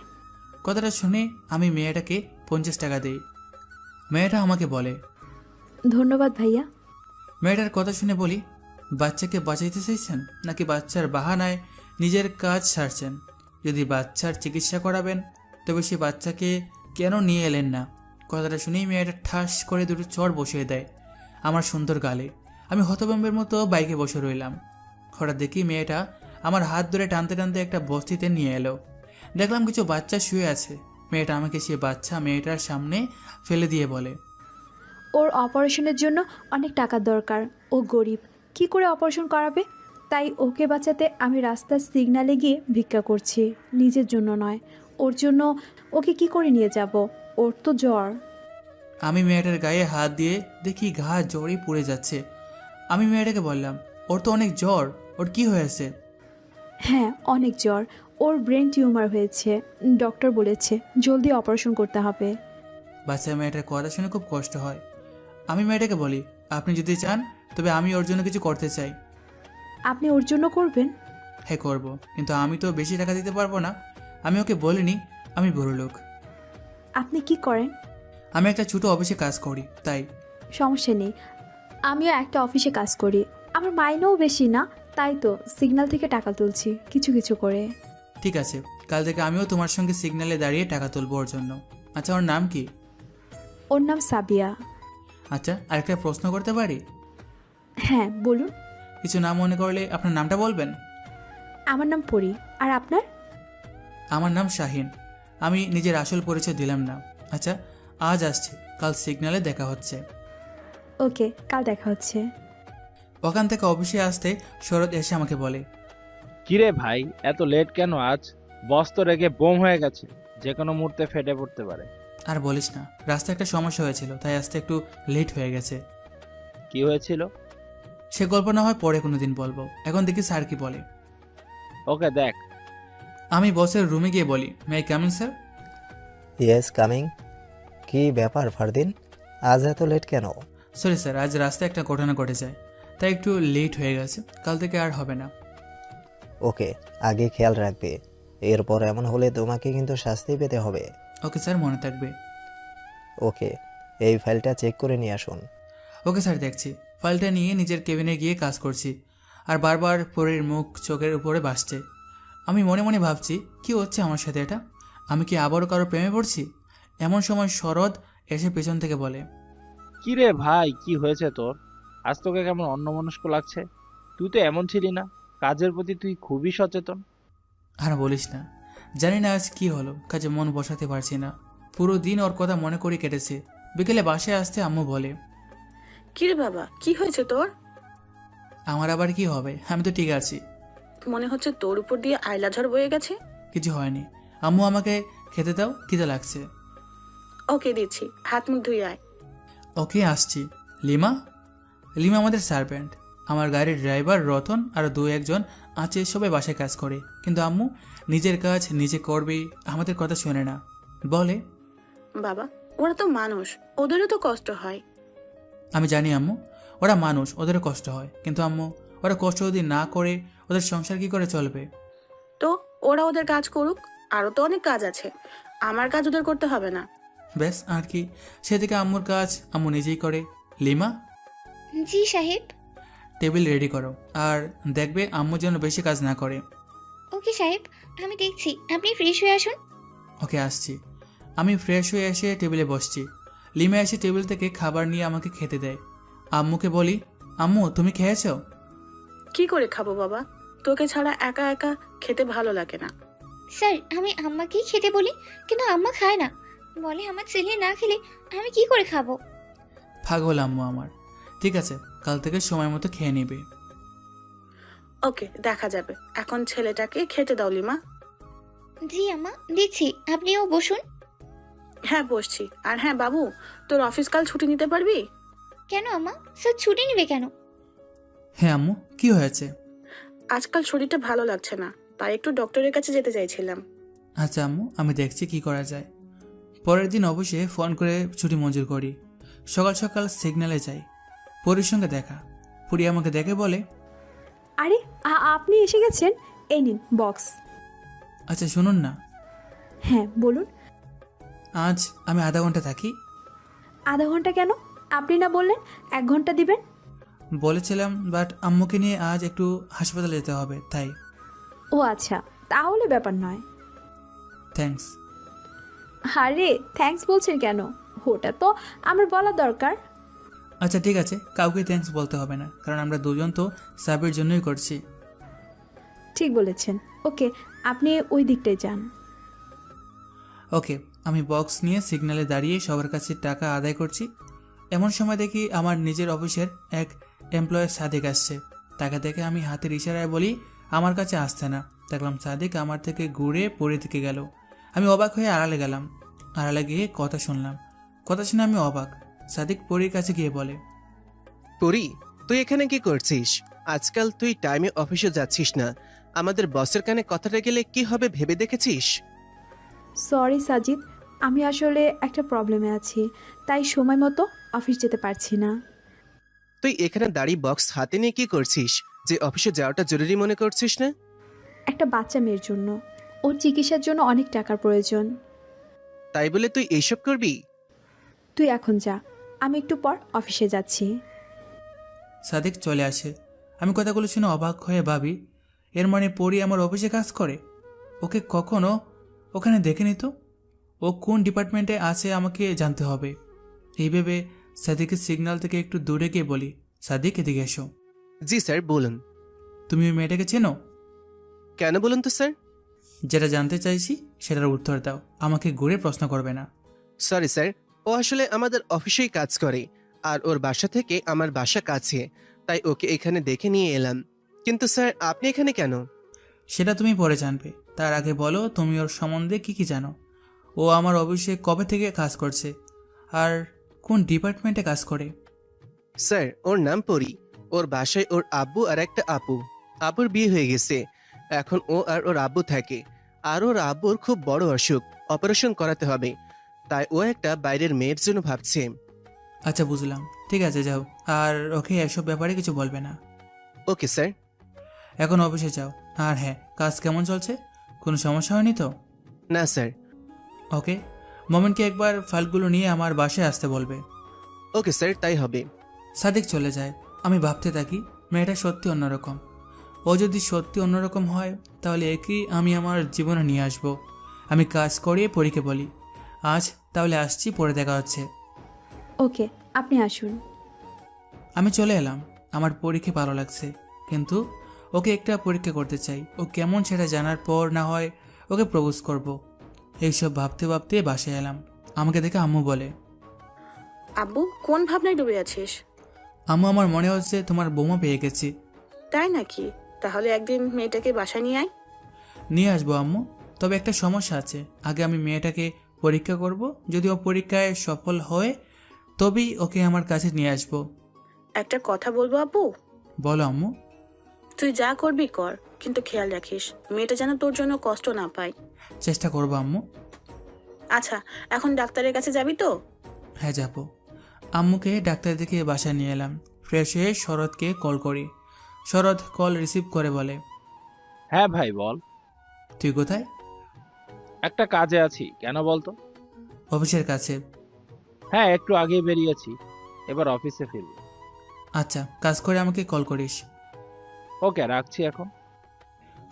কথাটা শুনে আমি মেয়েটাকে 50 টাকা দিই। মেয়েটা আমাকে বলে, ধন্যবাদ ভাইয়া। মেয়েটার কথা শুনে বলি, বাচ্চাকে বাঁচাইতে চাইছেন নাকি বাচ্চার বাহানায় নিজের কাজ সারছেন? যদি বাচ্চার চিকিৎসা করাবেন তবে সে বাচ্চাকে কেন নিয়ে এলেন না? কথাটা শুনেই মেয়েটা ঠাস করে 2টো চড় বসিয়ে দেয় আমার সুন্দর গালে। আমি হতভম্বের মতো বাইকে বসে রইলাম। হঠাৎ দেখি মেয়েটা আমার হাত ধরে টানতে টানতে একটা বস্তিতে নিয়ে এলো। দেখলাম কিছু বাচ্চা শুয়ে আছে। মেয়েটা আমাকে সে বাচ্চা মেয়েটার সামনে ফেলে দিয়ে বলে, ওর অপারেশনের জন্য অনেক টাকার দরকার, ও গরিব, কি করে অপারেশন করাবে? তাই ওকে বাঁচাতে আমি রাস্তার সিগন্যালে গিয়ে ভিক্ষা করছি, নিজের জন্য নয়। ওর জন্য ওকে কি করে নিয়ে যাব? ওর তো জ্বর। আমি মেয়েটার গায়ে হাত দিয়ে দেখি ঘা জ্বরে পুড়ে যাচ্ছে। আমি মেয়েটাকে বললাম, ওর তো অনেক জ্বর, ওর কি হয়েছে? হ্যাঁ, অনেক জ্বর, ওর ব্রেন টিউমার হয়েছে, ডক্টর বলেছে জলদি অপারেশন করতে হবে। বাচ্চা মেয়েটার কথা শুনে খুব কষ্ট হয়। আমি মেয়েটাকে বলি, আপনি যদি চান তবে আমি ওর জন্য কিছু করতে চাই। আপনি ওর জন্য করবেন? হ্যাঁ করব, কিন্তু আমি তো বেশি টাকা দিতে পারবো না। আমি ওকে বলিনি আমি বড় লোক। আপনি কি করেন? আমি একটা ছোটো অফিসে কাজ করি, তাই। সমস্যা নেই, আমিও একটা অফিসে কাজ করি, আমার মাইনেও বেশি না, তাই তো সিগন্যাল থেকে টাকা তুলছি কিছু কিছু করে। ঠিক আছে, কাল থেকে আমিও তোমার সঙ্গে সিগন্যালে দাঁড়িয়ে টাকা তুলবো ওর জন্য। আচ্ছা, ওর নাম কি? ওর নাম সাবিয়া। আচ্ছা, আরেকটা প্রশ্ন করতে পারি? হ্যাঁ বলুন। কিছু না মনে করলে আপনার নামটা বলবেন? আমার নাম পরি, আর আপনার? আমার নাম শাহিন। আমি নিজের আসল পরিচয় দিলাম না। আচ্ছা, আজ আসছি, কাল সিগন্যালে দেখা হচ্ছে। ওকে, কাল দেখা হচ্ছে। ওখান থেকে অফিসে আসতে শরৎ এসে আমাকে বলে, কিরে ভাই, এত লেট কেন আজ? বস তো রেগে বোম হয়ে গেছে, যে কোনো মুহূর্তে ফেটে পড়তে পারে। আর বলিস না, রাস্তায় একটা সমস্যা হয়েছিল, তাই আসতে একটু লেট হয়ে গেছে। কি হয়েছিল? সে গল্প না হয় পরে কোনোদিন বলবো, এখন দেখি স্যার কি বলে। ওকে দেখ। আমি বসের রুমে গিয়ে বলি, may I come in sir? Yes coming. কি ব্যাপার ফারদিন, আজ এত লেট কেন? সরি স্যার, আজ রাস্তায় একটা ঘটনা ঘটে যায়, তাই একটু লেট হয়ে গেছে। কাল থেকে আর হবে না। ওকে, আগে খেয়াল রাখবে, এরপর এমন হলে তোমাকে কিন্তু শাস্তি পেতে হবে। ওকে স্যার, মনে থাকবে। ওকে, এই ফাইলটা চেক করে নিয়ে আসুন। ওকে স্যার, দেখছি। ফাইলটা নিয়ে নিজের কেবিনে গিয়ে কাজ করছি, আর বারবার পরের মুখ চোখের উপরে ভাসছে। আমি মনে মনে ভাবছি, কি হচ্ছে আমার সাথে এটা? আমি কি আবারও কারো প্রেমে পড়ছি? এমন সময় শরৎ এসে পেছন থেকে বলে, কি রে ভাই, কি হয়েছে তোর? আজ তোকে কেমন অন্যমনস্ক লাগছে? তুই তো এমন ছিলি না, কাজের প্রতি তুই খুবই সচেতন। আর বলিস না, জানি না আজ কি হলো, কাজে মন বসাতে পারছি না। পুরো দিন ওর কথা মনে করে কেটেছে। বিকেলে বাসায় আসতে আম্মু বলে, কিরে বাবা, কি হয়েছে তোর? আমার আবার কি হবে, আমি তো ঠিক আছি। মনে হচ্ছে তোর উপর দিয়ে আইলা ঝড় বয়ে গেছে। কিছু হয়নি। আম্মু আমাকে খেতে দাও, খিদে লাগছে। ওকে দিচ্ছি, হাত মুখ ধুয়ে আয়। ওকে আসছি। লিমা? লিমা আমাদের সার্ভেন্ট। আমার গাড়ির ড্রাইভার রতন আর 2-1 জন আছে, সবাই বাসায় কাজ করে। কিন্তু আম্মু নিজের কাজ নিজে করবে, আমাদের কথা শোনে না। বলে, বাবা ওরা তো মানুষ, ওদেরও তো কষ্ট হয়। আমি জানি আম্মু, ওরা মানুষ, ওদেরও কষ্ট হয়। কিন্তু আম্মু, ওরা কষ্ট যদি না করে ওদের সংসার কি করে চলবে? তো ওরা ওদের কাজ করুক, আরও তো অনেক কাজ আছে, আমার কাজ ওদের করতে হবে না। ব্যাস আর কি। সেদিকে আম্মুর কাজ আম্মু নিজেই করে। লিমা, জি সাহেব। টেবিল রেডি করো, আর দেখবে আম্মু যেন বেশি কাজ না করে। ওকে সাহেব, আমি দেখছি। আপনি ফ্রেশ হয়ে আসুন। ওকে, আসছি। আমি ফ্রেশ হয়ে এসে টেবিলে বসছি। লিমা এসে টেবিল থেকে খাবার নিয়ে আমাকে খেতে দেয়। আম্মুকে বলি, আম্মু তুমি খেয়েছো? কি করে খাবো বাবা, তোকে ছাড়া একা একা খেতে ভালো লাগে না। স্যার, আমি আম্মাকেই খেতে বলি, কিন্তু আম্মা খায় না, বলে আমার ছেলে না খেলে আমি কি করে খাবো। পাগল আম্মু আমার। ঠিক আছে, কাল থেকে সময় মতো খেয়ে নেবে। ওকে, দেখা যাবে। এখন ছেলেটাকে খেতে দাও লিমা। জি আম্মা, দিচ্ছি। আপনিও বসুন। হ্যাঁ বসছি। আর হ্যাঁ বাবু, তোর অফিস কাল ছুটি নিতে পারবি? কেন আম্মা, স্যার ছুটি নেবে কেন? হ্যাঁ আম্মু, কি হয়েছে? আজকাল শরীরটা ভালো লাগছে না, তাই একটু ডক্টরের কাছে যেতে চাইছিলাম। আচ্ছা আম্মু, আমি দেখছি কি করা যায়। পরের দিন অবশ্যই ফোন করে ছুটি মঞ্জুর করি। সকাল সকাল সিগন্যালে যাই। পরীর সঙ্গে দেখা। পুরি আমাকে দেখে বলে, আরে আপনি এসে গেছেন, এই নিন বক্স। আচ্ছা শুনুন না। হ্যাঁ বলুন। আজ আমি আধা ঘন্টা থাকি। আধা ঘন্টা কেন? আপনি না বললেন 1 ঘন্টা দিবেন? বলেছিলাম, বাট আম্মুকে নিয়ে আজ একটু হাসপাতালে যেতে হবে, তাই। ও আচ্ছা, তাহলে ব্যাপার নয়। থ্যাঙ্কস। আরে থ্যাঙ্কস বলছেন কেন? ওটা তো আমার বলা দরকার। আচ্ছা ঠিক আছে, কাউকে থ্যাঙ্কস বলতে হবে না, কারণ আমরা দুজন তো সাবের জন্যই করছি। ঠিক বলেছেন। ওকে, আপনি ওই দিকটায় যান। ওকে, আমি বক্স নিয়ে সিগন্যালে দাঁড়িয়ে সবার কাছে টাকা আদায় করছি। এমন সময় দেখি আমার নিজের অফিসের এক এমপ্লয়ের সাদিক আসছে। তাকে দেখে আমি হাতের ইশারায় বলি আমার কাছে আসতে না। দেখলাম সাদিক আমার থেকে ঘুরে পড়ে থেকে গেল। আমি অবাক হয়ে আড়ালে গেলাম। আড়ালে গিয়ে কথা শুনলাম। কথা শুনে আমি অবাক। সাদিক পরীর কাছে গিয়ে বলে, পরি, তুই এখানে কি করছিস? আজকাল তুই টাইমে অফিসে যাচ্ছিস না। আমাদের বসের কানে কথাটা গেলে কি হবে ভেবে দেখেছিস? সরি সাজিদ, আমি আসলে একটা প্রবলেমে আছি, তাই সময় মতো অফিস যেতে পারছি না। তুই এখানে দাড়ি বক্স হাতে নিয়ে কি করছিস? যে অফিসে যাওয়াটা জরুরি মনে করছিস না? একটা বাচ্চা মেয়ের জন্য, ওর চিকিৎসার জন্য অনেক টাকার প্রয়োজন। তাই বলে তুই এইসব করবি? তুই এখন যা, আমি একটু পর অফিসে যাচ্ছি। সাদিক চলে আসে। আমি কথাগুলো শুনে অবাক হয়ে ভাবি, এর মানে পরি আমার অফিসে কাজ করে? ওকে কখনো ওখানে দেখেনি তো। ও কোন ডিপার্টমেন্টে আছে আমাকে জানতে হবে। এই ভেবে সাদিকের সিগন্যাল থেকে একটু দূরে গিয়ে বলি, সাদিক এদিকে এসো। জি স্যার, বলুন। তুমি ওই মেয়েটাকে চেনো? কেন বলুন তো স্যার? যেটা জানতে চাইছি সেটার উত্তর দাও, আমাকে ঘুরে প্রশ্ন করবে না। সরি স্যার, ও আসলে আমাদের অফিসেই কাজ করে, আর ওর বাসা থেকে আমার বাসা কাছে, তাই ওকে এখানে দেখে নিয়ে এলাম। কিন্তু স্যার, আপনি এখানে কেন? সেটা তুমি পরে জানবে। তার আগে বলো, তুমি ওর সম্বন্ধে কি কি জানো? ও আমার অফিসে কবে থেকে কাজ করছে, আর কোন ডিপার্টমেন্টে কাজ করে? স্যার, ওর নাম পরি। ওর বাসায় ওর আব্বু আর একটা আপু। আপুর বিয়ে হয়ে গেছে, এখন ও আর ওর আব্বু থাকে। আর ওর আব্বুর খুব বড় অসুখ, অপারেশন করাতে হবে, তাই ও একটা বাইরের মেয়ের জন্য ভাবছে। আচ্ছা বুঝলাম, ঠিক আছে যাও, আর ওকে এসব ব্যাপারে কিছু বলবে না। Okay sir. এখন অফিসে যাও। আর হ্যাঁ, কাজ কেমন চলছে? কোনো সমস্যা হয়নি তো? না স্যার। ওকে, মোমেনকে একবার ফাইলগুলো নিয়ে আমার বাসায় আসতে বলবে। ওকে স্যার, তাই হবে। সাদিক চলে যায়। আমি ভাবতে থাকি, মেয়েটা সত্যি অন্যরকম। ও যদি সত্যি অন্যরকম হয় তাহলে একই আমি আমার জীবনে নিয়ে আসব। আমি কাজ করিয়ে পরীকে বলি, আজ তাহলে আসছি, পরে দেখা হচ্ছে। ওকে, আপনি আসুন। আমি চলে এলাম। আমার পরীক্ষা ভালো লাগছে, কিন্তু ওকে একটা পরীক্ষা করতে চাই। ও কেমন সেটা জানার পর না হয় ওকে প্রপোজ করব। এইসব ভাবতে ভাবতে বাসায় এলাম। আমাকে দেখে আম্মু বলে, আব্বু কোন ভাবনায় ডুবে আছিস? আম্মু, আমার মনে হচ্ছে তোমার বৌমা পেয়ে গেছি। তাই নাকি? তাহলে একদিন মেয়েটাকে বাসায় নিয়ে আয়। নিয়ে আসবো আম্মু, তবে একটা সমস্যা আছে। আগে আমি মেয়েটাকে পরীক্ষা করব, যদি ও পরীক্ষায় সফল হয় তবেই ওকে আমার কাছে নিয়ে আসবো। একটা কথা বলবো আব্বু? বলো আম্মু। তুই যা করবি কর, কিন্তু খেয়াল রাখিস মেয়েটা যেন তোর জন্য কষ্ট না পায়। চেষ্টা করবো আম্মু। আচ্ছা, এখন ডাক্তারের কাছে যাবি তো? হ্যাঁ যাব। আম্মুকে ডাক্তার দেখে বাসায় নিয়ে এলাম। ফ্রেশ হয়ে শরৎকে কল করি। শরৎ কল রিসিভ করে বলে, হ্যাঁ ভাই বল। তুই কোথায়? একটা কাজে আছি, কেন বলতো? অফিসের কাছে। হ্যাঁ, একটু আগেই বেরিয়েছি, এবার অফিসে ফিরবো। আচ্ছা, কাজ করে আমাকে কল করিস। ওকে, রাখছি এখন।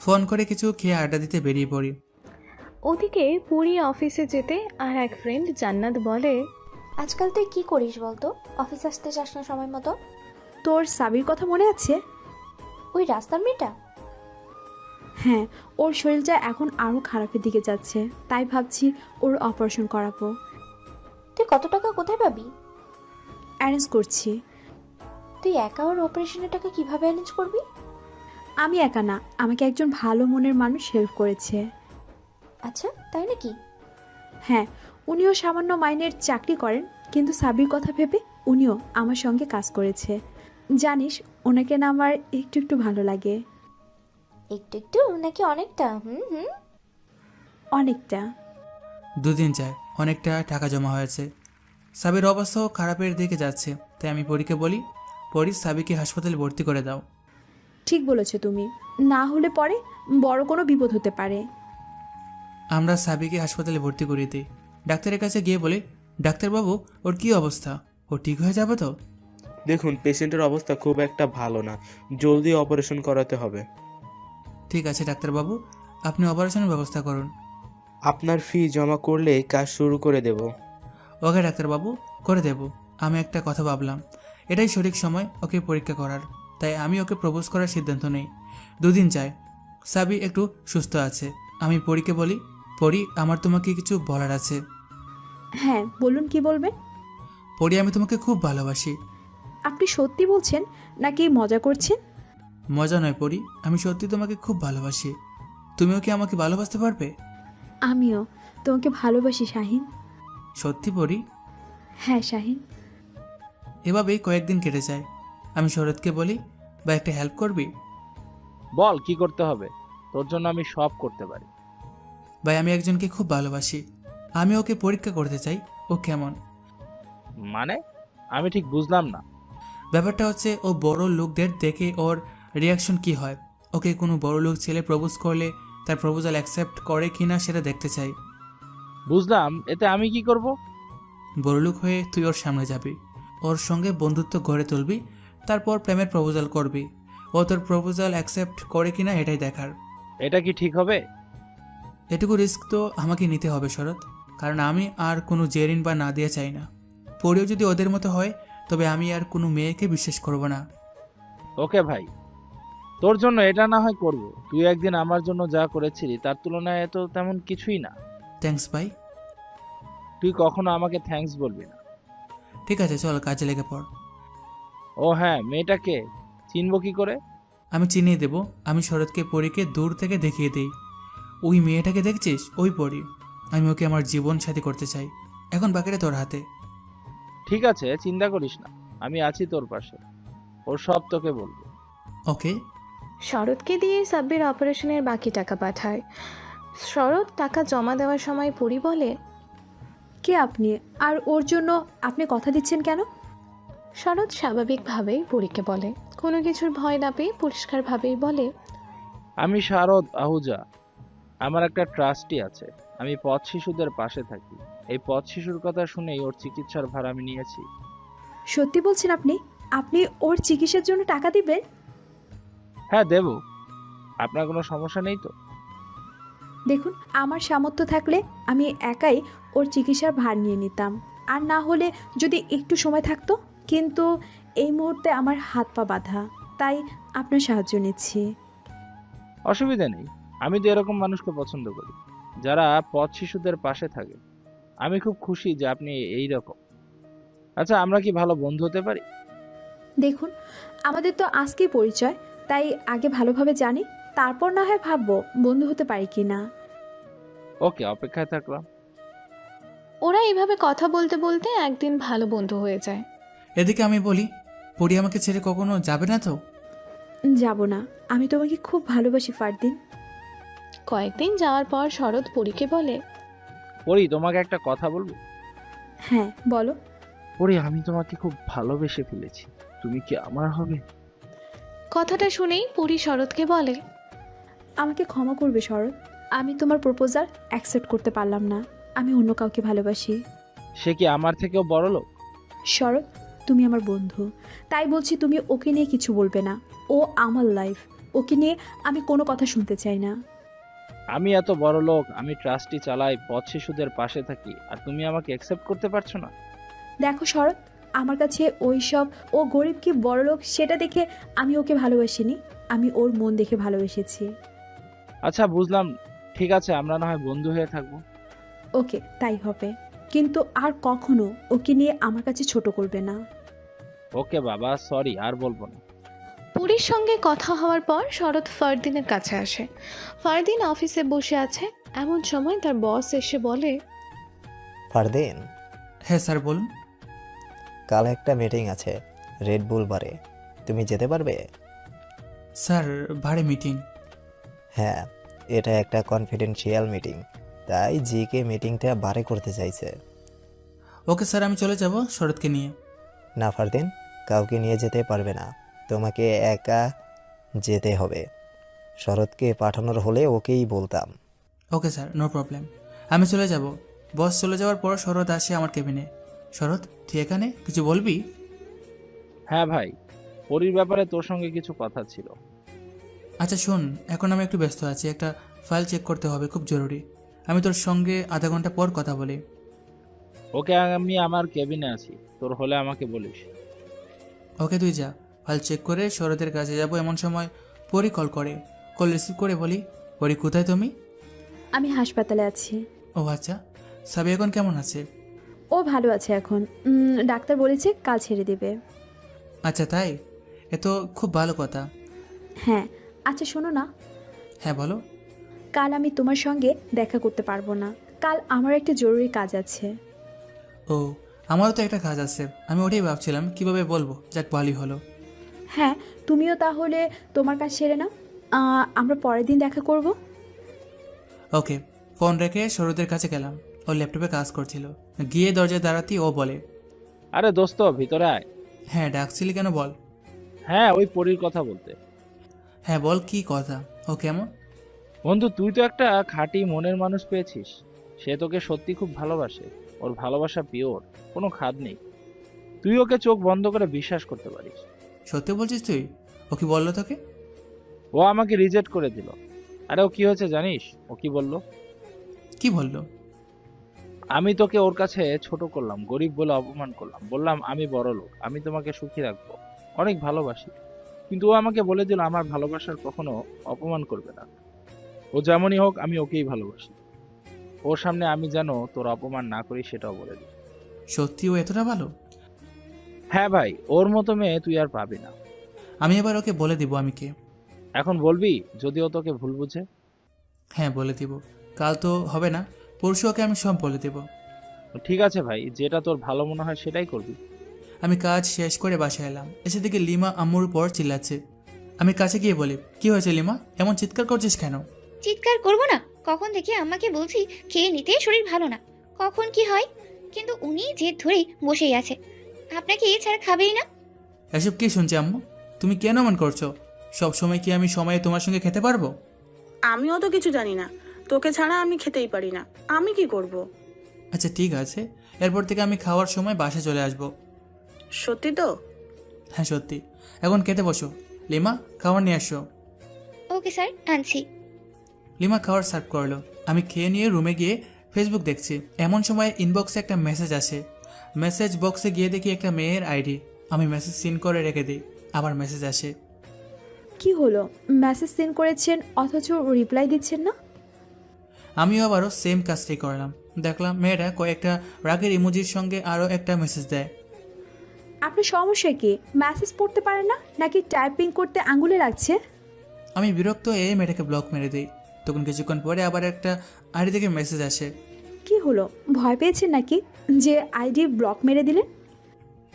ফোন করে কিছু খেয়ে আড্ডা দিতে বেরিয়ে পড়ি। ওদিকে পুরী অফিসে যেতে আর এক ফ্রেন্ড জান্নাত বলে, আজকাল তুই কি করিস বলতো? অফিস আসতে চাস না সময় মতো? তোর সাবির কথা মনে আছে? ওই রাস্তার মেয়েটা? হ্যাঁ, ওর শরীরটা এখন আরও খারাপের দিকে যাচ্ছে, তাই ভাবছি ওর অপারেশন করাবো। তুই কত টাকা কোথায় পাবি? অ্যারেঞ্জ করছি। তুই একা ওর অপারেশনের টাকা কিভাবে অ্যারেঞ্জ করবি? আমি একা না, আমাকে একজন ভালো মনের মানুষ হেল্প করেছে। আচ্ছা, তাই নাকি? হ্যাঁ, উনিও সামান্য মাইনের চাকরি করেন, কিন্তু সাবির কথা ভেবে উনিও আমার সঙ্গে কাজ করেছে। জানিস, ওনাকে না আমার একটু একটু ভালো লাগে। একটু একটু নাকি অনেকটা? অনেকটা। দুদিন যায়, অনেকটা টাকা জমা হয়েছে। সাবির অবস্থাও খারাপের দিকে যাচ্ছে, তাই আমি পরীকে বলি, পরি সাবিকে হাসপাতালে ভর্তি করে দাও। ঠিক বলেছো তুমি, না হলে পরে বড় কোনো বিপদ হতে পারে। আমরা সাবিকে হাসপাতালে ভর্তি করিয়ে দিই। ডাক্তারের কাছে গিয়ে বলি, ডাক্তারবাবু ওর কি অবস্থা? ও ঠিক হয়ে যাবে তো? দেখুন, পেশেন্টের অবস্থা খুব একটা ভালো না, জলদি অপারেশন করাতে হবে। ঠিক আছে ডাক্তারবাবু, আপনি অপারেশনের ব্যবস্থা করুন। আপনার ফি জমা করলে কাজ শুরু করে দেব। ওকে ডাক্তারবাবু, করে দেব। আমি একটা কথা ভাবলাম, এটাই সঠিক সময় ওকে পরীক্ষা করার, তাই আমি ওকে প্রপোজ করার সিদ্ধান্ত নেই। দুদিন যায়, সাবি একটু সুস্থ আছে। আমি পরীকে বলি, পরি আমার তোমাকে কিছু বলার আছে। হ্যাঁ বলুন, কি বলবেন? পরি, আমি তোমাকে খুব ভালোবাসি। আপনি সত্যি বলছেন নাকি মজা করছেন? মজা নয় পরি, আমি সত্যি তোমাকে খুব ভালোবাসি। তুমিও কি আমাকে ভালোবাসতে পারবে? আমিও তোমাকে ভালোবাসি শাহিন। সত্যি পরি? হ্যাঁ শাহিন। এভাবেই কয়েকদিন কেটে যায়। আমি শরৎকে বলি, বা একটা হেল্প করবি? বল, কি করতে হবে? তোর জন্য আমি সব করতে পারি। ভাই, আমি একজনকে খুব ভালোবাসি। আমি ওকে পরীক্ষা করতে চাই, ও কেমন। মানে? আমি ঠিক বুঝলাম না। ব্যাপারটা হচ্ছে, ও বড় লোকদের দেখে ওর রিয়াকশন কি হয়। ওকে কোনো বড় লোক ছেলে প্রপোজ করলে তার প্রপোজাল অ্যাকসেপ্ট করে কিনা সেটা দেখতে চাই। বুঝলাম, এতে আমি কি করব? বড়লোক হয়ে তুই ওর সামনে যাবি, ওর সঙ্গে বন্ধুত্ব গড়ে তুলবি, তারপর প্রেমের প্রপোজাল করবি। ও তোর প্রপোজাল অ্যাকসেপ্ট করে কিনা এটাই দেখার। এটা কি ঠিক হবে? এটুকু রিস্ক তো আমাকে নিতে হবে শরৎ, কারণ আমি আর কোনো জেরিন বা না দিয়ে চাই না। পরেও যদি ওদের মতো হয়, তবে আমি আর কোনো মেয়েকে বিশ্বাস করব না। ওকে ভাই, তোর জন্য এটা না হয় করব। তুই একদিন আমার জন্য যা করেছিলি তার তুলনায় এত তেমন কিছুই না। থ্যাঙ্কস ভাই। তুই কখনো আমাকে থ্যাঙ্কস বলবি না। ঠিক আছে, চল কাজে লেগে পড়। ও হ্যাঁ, মেয়েটাকে চিনব কি করে? আমি চিনিয়ে দেব। আমি শরৎকে পরীকে দূর থেকে দেখিয়ে দিই, ওই মেয়েটাকে দেখছিস, ওই পরি। আমি ওকে আমার জীবন সাথী করতে চাই। এখন বাকিটা তোর হাতে। ঠিক আছে, চিন্তা করিস না, আমি আছি তোর পাশে। ওর সব তোকে বলবো। ওকে। শরৎকে দিয়ে সাব্বির অপারেশনের বাকি টাকা পাঠায়। শরৎ টাকা জমা দেওয়ার সময় পুরি বলে, কে আপনি, আর ওর জন্য আপনি কথা দিচ্ছেন কেন? শরৎ স্বাভাবিকভাবেই পুরীকে বলে, কোনো কিছুর ভয় না পেয়ে পরিষ্কারভাবেই বলে, আমি শারদ আহুজা। আমার একটা ট্রাস্টি আছে, আমি পথ শিশুদের পাশে থাকি। এই পথ শিশুর কথা শুনেই ওর চিকিৎসার ভার আমি নিয়েছি। সত্যি বলছেন আপনি? আপনি ওর চিকিৎসার জন্য টাকা দিবেন? হ্যাঁ দেব, আপনার কোনো সমস্যা নেই তো? দেখুন, আমার সামর্থ্য থাকলে আমি একাই ওর চিকিৎসার ভার নিয়ে নিতাম, আর না হলে যদি একটু সময় থাকতো, কিন্তু এই মুহূর্তে আমার হাত পা বাঁধা, তাই আপনার সাহায্য নিচ্ছি। অসুবিধা নেই, আমি তো এরকম মানুষকে পছন্দ করি। যারা পথ শিশুদের পাশে থাকে। আমি খুব খুশি যে আপনি এই রকম। আচ্ছা, আমরা কি ভালো বন্ধু হতে পারি? দেখুন, আমাদের তো আজকেই পরিচয়, তাই আগে ভালোভাবে জানি, তারপর না হয় ভাববো বন্ধু হতে পারি কি না। ওকে, অপেক্ষায় থাকলাম। ওরা এভাবে কথা বলতে বলতে একদিন ভালো বন্ধু হয়ে যায়। এদিকে আমি বলি, পরি আমাকে ছেড়ে কখনো যাবে না তো? যাব না, আমি তোমাকে খুব ভালোবাসি ফারদিন। কয়েকদিন যাওয়ার পর শরৎ পরীকে বলে, পরি, তোমাকে একটা কথা বলবো? হ্যাঁ বলো। পরি, আমি তোমাকে খুব ভালোবেসে ফেলেছি, তুমি কি আমার হবে? কথাটা শুনেই পরী শরৎকে বলে, আমাকে ক্ষমা করবে শরৎ, আমি তোমার প্রপোজাল অ্যাকসেপ্ট করতে পারলাম না, আমি অন্য কাউকে ভালোবাসি। সে কি আমার থেকেও বড় লোক? শরৎ, তুমি আমার বন্ধু, তাই বলছি তুমি ওকে নিয়ে কিছু বলবে না। ও আমার লাইফ, ওকে নিয়ে আমি কোনো কথা শুনতে চাই না। আমি এত বড় লোক, আমি ট্রাস্টি চালাই, পথ শিশুদের পাশে থাকি, আর তুমি আমাকে অ্যাকসেপ্ট করতে পারছো না? দেখো শরৎ, আমার কাছে ওই সব ও গরিব কি বড়লোক সেটা দেখে আমি ওকে ভালোবাসিনি, আমি ওর মন দেখে ভালোবেসেছি। আচ্ছা, বুঝলাম, ঠিক আছে, আমরা না হয় বন্ধু হয়ে থাকবো। ওকে, তাই হবে, কিন্তু আর কখনো ওকে নিয়ে আমার কাছে ছোট করবে না। ওকে বাবা, সরি, আর বলবো না। পরীর সঙ্গে কথা হওয়ার পর শরৎ ফারদিনের কাছে আসে। ফারদিন অফিসে বসে আছে, এমন সময় তার বস এসে বলে, ফারদিন, হ্যাঁ স্যার বলুন। কাল একটা মিটিং আছে রেড বুল বারে, তুমি যেতে পারবে? স্যার, ভাড়ে মিটিং? হ্যাঁ, এটা একটা কনফিডেন্সিয়াল মিটিং, তাই জিকে মিটিংটা বারে করতে চাইছে। ওকে স্যার, আমি চলে যাব শরৎকে নিয়ে। না ফারদিন, কাউকে নিয়ে যেতে পারবে না, তোমাকে একা যেতে হবে। শরৎকে পাঠানোর হলে ওকেই বলতাম। ওকে স্যার, নো প্রবলেম, আমি চলে যাব। বস চলে যাওয়ার পর শরৎ আসে আমার কেবিনে। শরৎ, তুই এখানে কিছু বলবি? হ্যাঁ ভাই, পরির ব্যাপারে তোর সঙ্গে কিছু কথা ছিল। আচ্ছা শোন, এখন আমি একটু ব্যস্ত আছি, একটা ফাইল চেক করতে হবে, খুব জরুরি। আমি তোর সঙ্গে আধা ঘন্টা পর কথা বলি। ওকে, আমি আমার কেবিনে আছি, তোর হলে আমাকে বলিস। ওকে, তুই যা, ফাইল চেক করে শরতের কাছে যাব। এমন সময় পরি কল করে। কল রিসিভ করে বলি, পরি কোথায় তুমি? আমি হাসপাতালে আছি। ও আচ্ছা, সাবি এখন কেমন আছে? ও ভালো আছে এখন, ডাক্তার বলেছে কাল ছেড়ে দেবে। আচ্ছা তাই, এ তো খুব ভালো কথা। হ্যাঁ, আচ্ছা শোনো না। হ্যাঁ বলো। কাল আমি তোমার সঙ্গে দেখা করতে পারবো না, কাল আমার একটা জরুরি কাজ আছে। ও, আমারও তো একটা কাজ আছে, আমি ওটাই ভাবছিলাম কিভাবে বলবো। যাক, ভালোই হলো। হ্যাঁ, তুমিও তাহলে তোমার কাজ সেরে নাও, আমরা পরের দিন দেখা করব। ওকে, ফোন রেখে শরতের কাছে গেলাম। ও ল্যাপটপে কাজ করছিল। গিয়ে দরজায় দাঁড়াতেই ও বলে, আরে দোস্ত, ভিতরে আয়। হ্যাঁ, ডাকছিলি কেন বল? হ্যাঁ, ওই পরির কথা বলতে। হ্যাঁ বল, কি কথা? ও কেমন? বন্ধু, তুই তো একটা খাঁটি মনের মানুষ পেয়েছিস। সে তোকে সত্যি খুব ভালোবাসে, ওর ভালোবাসা পিওর, কোনো খাদ নেই। তুই ওকে চোখ বন্ধ করে বিশ্বাস করতে পারিস। সত্যি বলছিস তুই? ও কি বললো তোকে? ও আমাকে রিজেক্ট করে দিল। আরে ও কি হয়েছে জানিস? ও কি বলল? কি বললো? আমি তোকে ওর কাছে ছোট করলাম, গরিব বলে অপমান করলাম, বললাম আমি বড় লোক, আমি তোমাকে সুখী রাখবো, অনেক ভালোবাসি। কিন্তু ও আমাকে বলে দিল আমার ভালোবাসার কখনো অপমান করবে না, ও যেমনই হোক আমি ওকেই ভালোবাসি। ওর সামনে আমি যেন তোর অপমান না করি সেটাও বলে দিই। সত্যি ও এতটা ভালো? হ্যাঁ ভাই, ওর মতো মেয়ে তুই আর পাবি না। আমি এবার ওকে বলে দিব আমি কে। এখন বলবি যদি ও তোকে ভুল বুঝে? হ্যাঁ বলে দিব, কাল তো হবে না, পরশু ওকে আমি সব বলে দেব। ঠিক আছে ভাই, যেটা তোর ভালো মনে হয় সেটাই করবি। আমি কাজ শেষ করে বাসায় এলাম। এসে দেখি লিমা আম্মুর উপর চিল্লাচ্ছে। আমি কাছে গিয়ে বলি, কি হয়েছে লিমা, এমন চিৎকার করছিস কেন? চিৎকার করবো না? কখন থেকে আম্মাকে বলছি খেয়ে নিতে, শরীর ভালো না, কখন কি হয়, কিন্তু উনি জেদ ধরেই বসেই আছে। আপনাকে এছাড়া খাবেই না। এসব কি শুনছি আম্মু? তুমি কেন এমন করছো? সব সময় কি আমি সময়ে তোমার সঙ্গে খেতে পারবো? আমিও তো কিছু জানি না, তোকে ছাড়া আমি খেতেই পারি না, আমি কি করব? আচ্ছা ঠিক আছে, এরপর থেকে আমি খাওয়ার সময় বাসায় চলে আসবো। সত্যি তো? হ্যাঁ সত্যি। এখন খেতে বসো। লিমা, খাবার নিয়ে আসো। ওকে স্যার, আনছি। লিমা খাবার সার্ভ করলো। আমি খেয়ে নিয়ে রুমে গিয়ে ফেসবুক দেখছি। এমন সময় ইনবক্সে একটা মেসেজ আসে। মেসেজ বক্সে গিয়ে দেখি একটা মেয়ের আইডি। আমি মেসেজ সিন করে রেখে দিই। আবার মেসেজ আসে। কি হলো, মেসেজ সেন্ড করেছেন অথচ রিপ্লাই দিচ্ছেন না? আমিও আবারও সেম কাজটাই করলাম। দেখলাম মেয়েটা কয়েকটা রাগের ইমোজির সঙ্গে আরও একটা মেসেজ দেয়। আপনার সমস্যা কি? মেসেজ পড়তে পারেন না নাকি টাইপিং করতে আঙুলে লাগছে? আমি বিরক্ত হয়ে মেয়েটাকে ব্লক মেরে দিই। তখন কিছুক্ষণ পরে আবার একটা আইডি থেকে মেসেজ আসে। কি হলো, ভয় পেয়েছেন নাকি যে আইডি ব্লক মেরে দিলেন?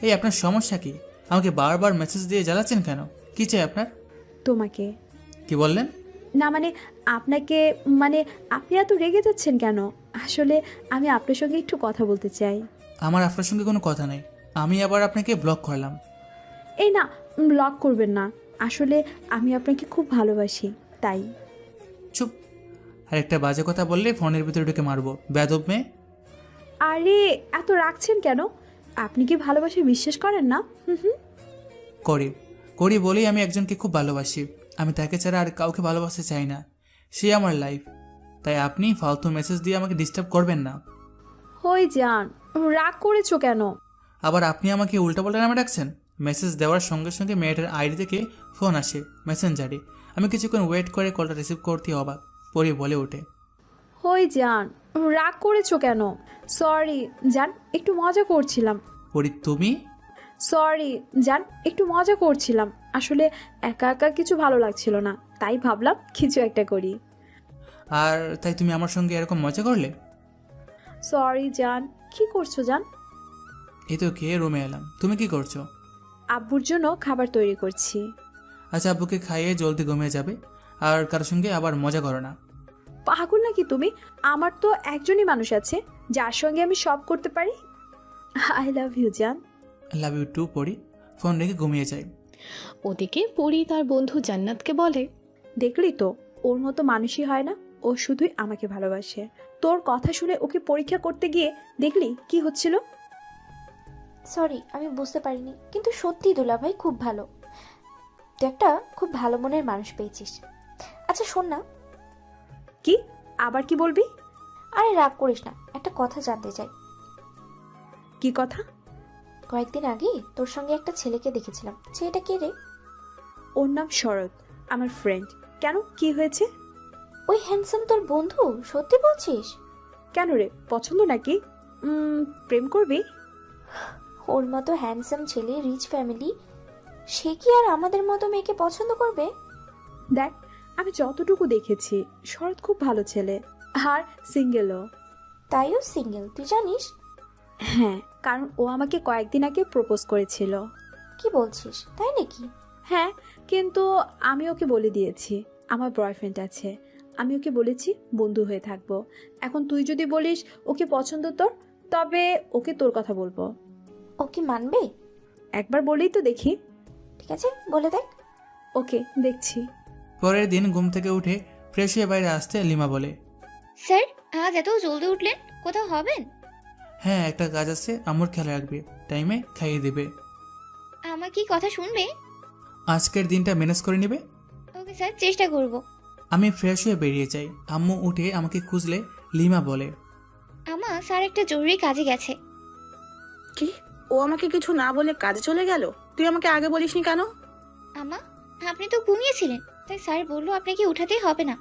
এই আপনার সমস্যা কি? আমাকে বারবার মেসেজ দিয়ে জ্বালাচ্ছেন কেন? কি চাই আপনার? তোমাকে। কি বললেন? না মানে আপনাকে, মানে আপনি এত রেগে যাচ্ছেন কেন? আসলে আমি আপনার সঙ্গে একটু কথা বলতে চাই। আমার আপনার সঙ্গে কোনো কথা নেই। আমি আবার আপনাকে ব্লক করলাম। এই না, ব্লক করবেন না। আসলে আমি আপনাকে খুব ভালোবাসি তাই। চুপ। আর একটা বাজে কথা বললে ফোনের ভিতরে ঢুকে মারবো, বেয়াদব মেয়ে। আরে এত রাখছেন কেন? আপনি কি ভালোবাসে বিশ্বাস করেন না? করি করি বলেই আমি একজনকে খুব ভালোবাসি। আমি তাকে ছাড়া আর কাউকে ভালোবাসতে চাই না। সে আমার লাইফ। তাই আপনি ফালতু মেসেজ দিয়ে আমাকে ডিস্টার্ব করবেন না। হয়ে যান, রাগ করেছো কেন? আবার আপনি আমাকে উল্টাপাল্টা নামে ডাকছেন। মেসেজ দেওয়ার সঙ্গে সঙ্গে মেয়েটার আইডি থেকে ফোন আসে মেসেঞ্জারে। আমি কিছুক্ষণ ওয়েট করে কলটা রিসিভ করতে অবাক। পরে বলে ওঠে, হয়ে যান, রাগ করেছো কেন? সরি জান, একটু মজা করছিলাম। পরি তুমি? সরি জান, একটু মজা করছিলাম। আসলে একা একা কিছু ভালো লাগছিল না, তাই ভাবলাম কিছু একটা করি। আর তাই তুমি আমার সঙ্গে এরকম মজা করলে? সরি জান। কি করছো জান? এই তো খেয়ে রুমে এলাম। তুমি কি করছো? আব্বুর জন্য খাবার তৈরি করছি। আচ্ছা, আব্বুকে খাইয়ে জলদি ঘুমিয়ে যাবে। আর কারোর সঙ্গে আবার মজা করো না। পাগল নাকি তুমি? আমার তো একজনই মানুষ আছে যার সঙ্গে আমি সব করতে পারি। আই লাভ ইউ জান। লাভ ইউ টু পরি। ফোন রেখে ঘুমিয়ে যাই। ওদিকে পরি তার বন্ধু জান্নাতকে বলে, দেখলি তো, ওর মতো মানুষই হয় না। ও শুধুই আমাকে ভালোবাসে। তোর কথা শুনে ওকে পরীক্ষা করতে গিয়ে দেখলি কি হচ্ছিল। সরি, আমি বুঝতে পারিনি, কিন্তু সত্যি দুলাভাই খুব ভালো। তুই একটা খুব ভালো মনের মানুষ পেয়েছিস। আচ্ছা শোন না। কি? আবার কি বলবি? আরে রাগ করিস না, একটা কথা জানতে চাই। কি কথা? কয়েকদিন আগে তোর সঙ্গে একটা ছেলেকে দেখেছিলাম। ছেলেটা কে রে? ওর নাম শরৎ, আমার ফ্রেন্ড। কেন, কি হয়েছে? ওই হ্যান্ডসাম তোর বন্ধু? সত্যি বলছিস? কেন রে, পছন্দ নাকি? প্রেম করবি? ওর মতো হ্যান্ডসাম ছেলে, রিচ ফ্যামিলি, সে কি আর আমাদের মতো মেয়েকে পছন্দ করবে? দেখ, আমি যতটুকু দেখেছি শরৎ খুব ভালো ছেলে, আর সিঙ্গেলও। তাইও সিঙ্গেল, তুই জানিস? হ্যাঁ, কারণ ও আমাকে কয়েকদিন আগে প্রপোজ করেছিল। কি বলছিস, তাই নাকি? হ্যাঁ, কিন্তু আমি ওকে বলে দিয়েছি আমার বয়ফ্রেন্ড আছে। আমি ওকে বলেছি বন্ধু হয়ে থাকবো। এখন তুই যদি বলিস ওকে পছন্দ তোর, তবে ওকে তোর কথা বলবো। ও কি মানবে? একবার বলেই তো দেখি। ঠিক আছে, বলে দেখ। ওকে, দেখছি। পরের দিন ঘুম থেকে উঠে ফ্রেশ হয়ে বাইরে আসতে লিমা বলে, স্যার আজ এত জলদি উঠলেন, কোথাও হবেন? হ্যাঁ, একটা কাজ আছে, আম্মুর খেয়াল রাখবে, টাইমে খাইয়ে দেবে। আমার কি কথা শুনবে? আজকের দিনটা ম্যানেজ করে নেবে। ওকে স্যার, চেষ্টা করব। আমি ফ্রেশ হয়ে বেরিয়ে যাই। আম্মু উঠে আমাকে খুঁজলে লিমা বলে, আমা স্যার একটা জরুরি কাজে গেছে। কি? ও আমাকে কিছু না বলে কাজে চলে গেল? তুই আমাকে আগে বলিসনি কেন? আমা, আপনি তো ঘুমিয়েছিলেন, তাই স্যার বললো আপনাকে উঠাতেই হবে না।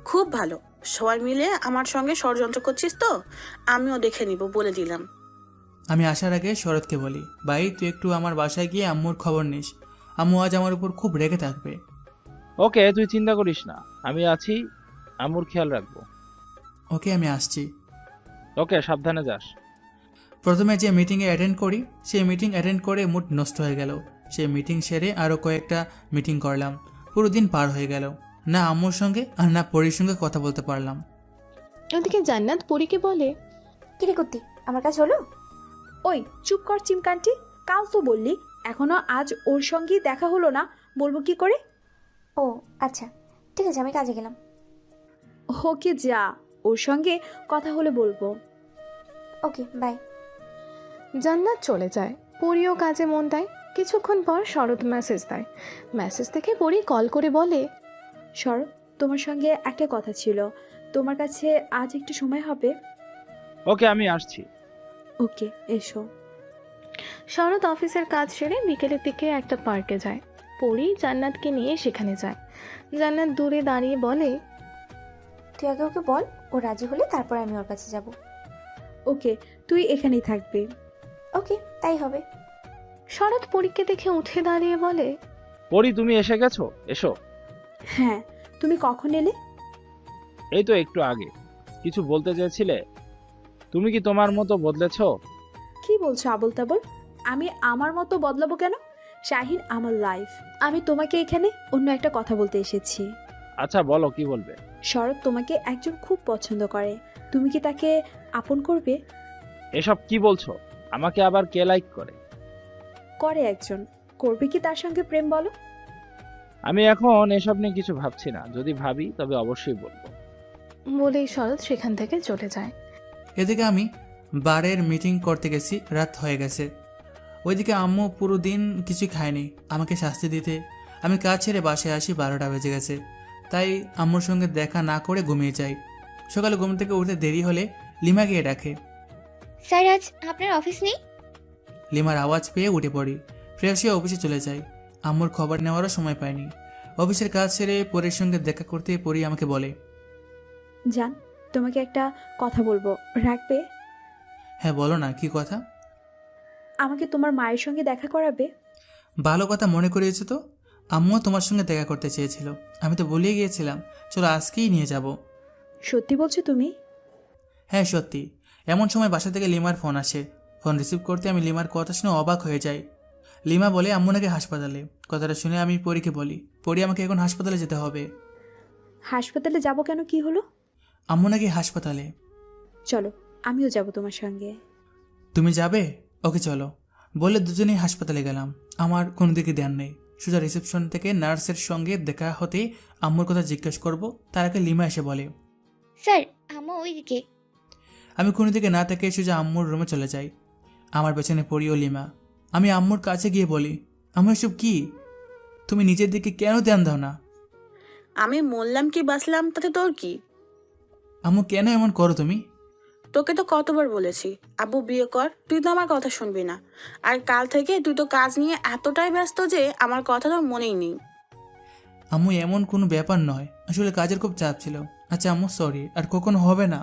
খুব ভালো, সবাই মিলে আমার সঙ্গে ষড়যন্ত্র করছিস তো? আমিও দেখে নিব, বলে দিলাম। আমি আসার আগে শরৎকে বলি, ভাই তুই একটু আমার বাসায় গিয়ে আম্মুর খবর নিস। আম্মু আজ আমার উপর খুব রেগে থাকবে। ওকে, তুই চিন্তা করিস না, আমি আছি, আম্মুর খেয়াল রাখবো। ওকে, আমি আসছি। ওকে, সাবধানে যাস। প্রথমে যে মিটিংয়ে অ্যাটেন্ড করি, সেই মিটিং অ্যাটেন্ড করে মুড নষ্ট হয়ে গেল। সেই মিটিং সেরে আরও কয়েকটা মিটিং করলাম। পুরো দিন পার হয়ে গেল, না আম্মুর সঙ্গে আর না পরির সঙ্গে কথা বলতে পারলাম। ওদিকে জান্নাত পরীকে বলে, কিরে কুত্তি, আমার কাজ হলো? ওই চুপ কর চিমকান্টি, কাল তো বললি, এখনো আজ ওর সঙ্গেই দেখা হলো না, বলবো কি করে? ও আচ্ছা, ঠিক আছে, আমি কাজে গেলাম। ওকে যা, ওর সঙ্গে কথা হলে বলবো। ওকে, বাই। জান্নাত চলে যায়। পরিও কাজে মন দেয়। কিছুক্ষণ পর শরৎ মেসেজ দেয়। মেসেজ থেকে পরি কল করে বলে, শরৎ, তোমার সঙ্গে একটা কথা ছিল, তোমার কাছে আজ একটু সময় হবে? ওকে, আমি আসছি। ওকে, এসো। শরৎ অফিসের কাজ সেরে বিকেলের দিকে একটা পার্কে যায়। পরি জান্নাতকে নিয়ে সেখানে যায়। জান্নাত দূরে দাঁড়িয়ে বলে, তুই আগে ওকে বল, ও রাজি হলে তারপর আমি ওর কাছে যাব। ওকে, তুই এখানেই থাকবি। ওকে, তাই হবে। শরৎ পরীকে দেখে উঠে দাঁড়িয়ে বলে, পরি তুমি এসে গেছো, এসো। হ্যাঁ, তুমি কখন এলে? এই তো একটু আগে। কিছু বলতে চেয়েছিলে? তুমি কি তোমার মতো বদলেছো? কি বলছো আবল তাবল? আমি আমার মতো বদলাবো কেন? শাহিন আমার লাইফ। আমি তোমাকে এখানে অন্য একটা কথা বলতে এসেছি। আচ্ছা বলো, কি বলবে? শরৎ তোমাকে একজন খুব পছন্দ করে, তুমি কি তাকে আপন করবে? এসব কি বলছো? আমাকে আবার কে লাইক করে? করে একজন, করবে কি তার সঙ্গে প্রেম বলো? আমি এখন এসব নিয়ে কিছু ভাবছি না, যদি ভাবি তবে অবশ্যই বলবো। বলেই শরৎ সেখান থেকে চলে যায়। এদিকে আমি বারের মিটিং করতে গেছি, রাত হয়ে গেছে। ওইদিকে আম্মু পুরো দিন কিছু খায়নি আমাকে শাস্তি দিতে। আমি কাজ ছেড়ে বাসায় আসি, 12টা বেজে গেছে। তাই আম্মুর সঙ্গে দেখা না করে ঘুমিয়ে যাই। সকালে ঘুম থেকে উঠতে দেরি হলে লিমা গিয়ে ডাকে। স্যার, আজ আপনার অফিস নেই? লিমার আওয়াজ পেয়ে উঠে পড়ি, ফ্রেশ হয়ে অফিসে চলে যাই। আম্মুর খবর নেওয়ারও সময় পাইনি। অফিসের কাজ ছেড়ে পরীর সঙ্গে দেখা করতে পরী আমাকে বলে, জান, তোমাকে একটা কথা বলবো, রাখবে? হ্যাঁ বলো না, কি কথা? আমাকে তোমার মায়ের সঙ্গে দেখা করাবে? ভালো কথা মনে করিয়েছো তো। আম্মুও তোমার সঙ্গে দেখা করতে চেয়েছিল, আমি তো ভুলিয়ে গিয়েছিলাম। চলো আজকেই নিয়ে যাব। সত্যি বলছো তুমি? হ্যাঁ সত্যি। এমন সময় বাসা থেকে লিমার ফোন আসে। ফোন রিসিভ করতে আমি লিমার কথা শুনে অবাক হয়ে যাই। লিমা বলে আম্মু নাকি হাসপাতালে। কথাটা শুনে আমি পরীকে বলি, পরী আমাকে এখন হাসপাতালে যেতে হবে। হাসপাতালে যাব কেন, কি হলো? আম্মু নাকি হাসপাতালে। চলো, আমিও যাব তোমার সঙ্গে। তুমি যাবে? ওকে চলো। বলে দুজনেই হাসপাতালে গেলাম। আমার কোনো দিকে ধ্যান নেই। সোজা রিসেপশন থেকে নার্সের সঙ্গে দেখা হতেই আম্মুর কথা জিজ্ঞেস করব, তার আগে লিমা এসে বলে, স্যার, আম্মু ওইদিকে। আমি কোনো দিকে না থেকে সোজা আম্মুর রুমে চলে যাই। আমার পেছনে পড়ি ও লিমা। আমি আম্মুর কাছে গিয়ে বলি, আম্মু এসব কি? তুমি নিজের দিকে কেন ধ্যান দাও না? আমি মরলাম কি বাঁচলাম তাতে তোর কি? আম্মু কেন এমন করো তুমি? তোকে তো কতবার বলেছি আব্বু বিয়ে কর, তুই তো আমার কথা শুনবি না। আর কাল থেকে তুই তো কাজ নিয়ে এতটাই ব্যস্ত যে আমার কথা তোর মনেই নেই। আম্মু এমন কোনো ব্যাপার নয়, আসলে কাজের খুব চাপ ছিল। আচ্ছা আম্মু সরি, আর কখনো হবে না।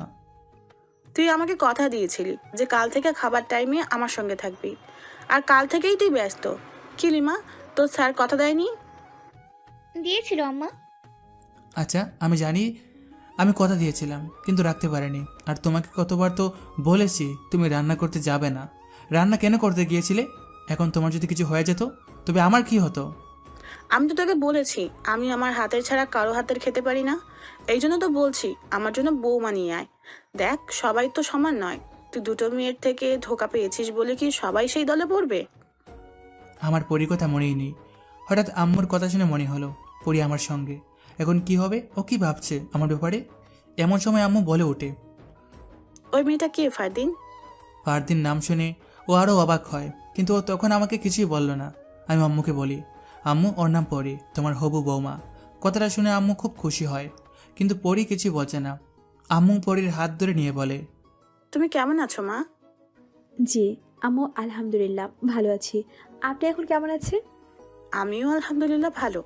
তুই আমাকে কথা দিয়েছিলি যে কাল থেকে খাবার টাইমে আমার সঙ্গে থাকবি, আর কাল থেকেই তুই ব্যস্ত। কি লিমা, তোর স্যার কথা দেয়নি? দিয়েছিল আম্মা। আচ্ছা আমি জানি আমি কথা দিয়েছিলাম, কিন্তু রাখতে পারিনি। আর তোমাকে কতবার তো বলেছি তুমি রান্না করতে যাবে না। রান্না কেন করতে গিয়েছিলে? এখন তোমার যদি কিছু হয়ে যেত তবে আমার কি হতো? আমি তো তোকে বলেছি আমি আমার হাতের ছাড়া কারো হাতের খেতে পারি না। এই জন্য তো বলছি আমার জন্য বৌমা নিয়ে আয়। দেখ, সবাই তো সমান নয়। তুই দুটো মেয়ের থেকে ধোকা পেয়েছিস বলে কি সবাই সেই দলে পড়বে? আমার পরী কথা মনেই নেই। হঠাৎ আম্মুর কথা শুনে মনে হলো পরী আমার সঙ্গে। এখন কি হবে? ও কি ভাবছে আমার ব্যাপারে? এমন সময় আম্মু বলে ওঠে, ওই মেয়েটা কে ফারদিন? ফারদিন নাম শুনে ও আরও অবাক হয়, কিন্তু ও তখন আমাকে কিছুই বলল না। আমি আম্মুকে বলি, আম্মু ওর নাম পরী, তোমার হবু বৌমা। কথাটা শুনে আম্মু খুব খুশি হয়, কিন্তু পরী কিছু বলছে না। আম্মু পরীর হাত ধরে নিয়ে বলে, তুমি কেমন আছো মা? জি আম্মু, আলহামদুলিল্লাহ ভালো আছি। আপনি এখন কেমন আছেন? আমিও আলহামদুলিল্লাহ ভালো।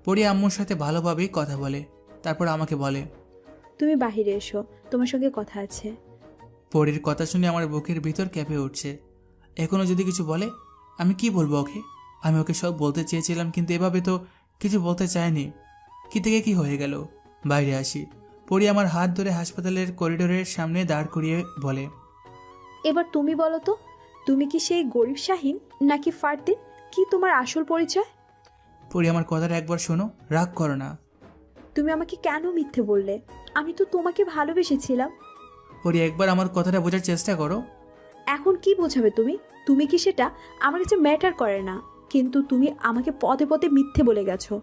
পরী আম্মুর সাথে ভালোভাবেই কথা বলে, তারপর আমাকে বলে, তুমি বাহিরে এসো, তোমার সঙ্গে কথা আছে। পরীর কথা শুনে আমার বুকের ভিতর কেঁপে উঠছে। এখনও যদি কিছু বলে আমি কি বলবো ওকে? আমি ওকে সব বলতে চেয়েছিলাম, কিন্তু এভাবে তো কিছু বলতে চাইনি। কি থেকে কি হয়ে গেল? বাইরে আসি। পরী আমার হাত ধরে হাসপাতালের করিডোরের সামনে দাঁড় করিয়ে বলে, এবার তুমি বলো তো, তুমি কি সেই গরিব শাহিন নাকি ফারদিন? কি তোমার আসল পরিচয়? পরী আমার কথাটা একবার শোনো, রাগ করো না। তুমি আমাকে কেন মিথ্যে বললে? আমি তো তোমাকে ভালোবেসেছিলাম। পরী একবার আমার কথাটা বোঝার চেষ্টা করো। এখন কি বোঝাবে তুমি? তুমি কি সেটা আমার কাছে ম্যাটার করে না, কিন্তু তুমি আমাকে পদে পদে মিথ্যে বলে গেছো।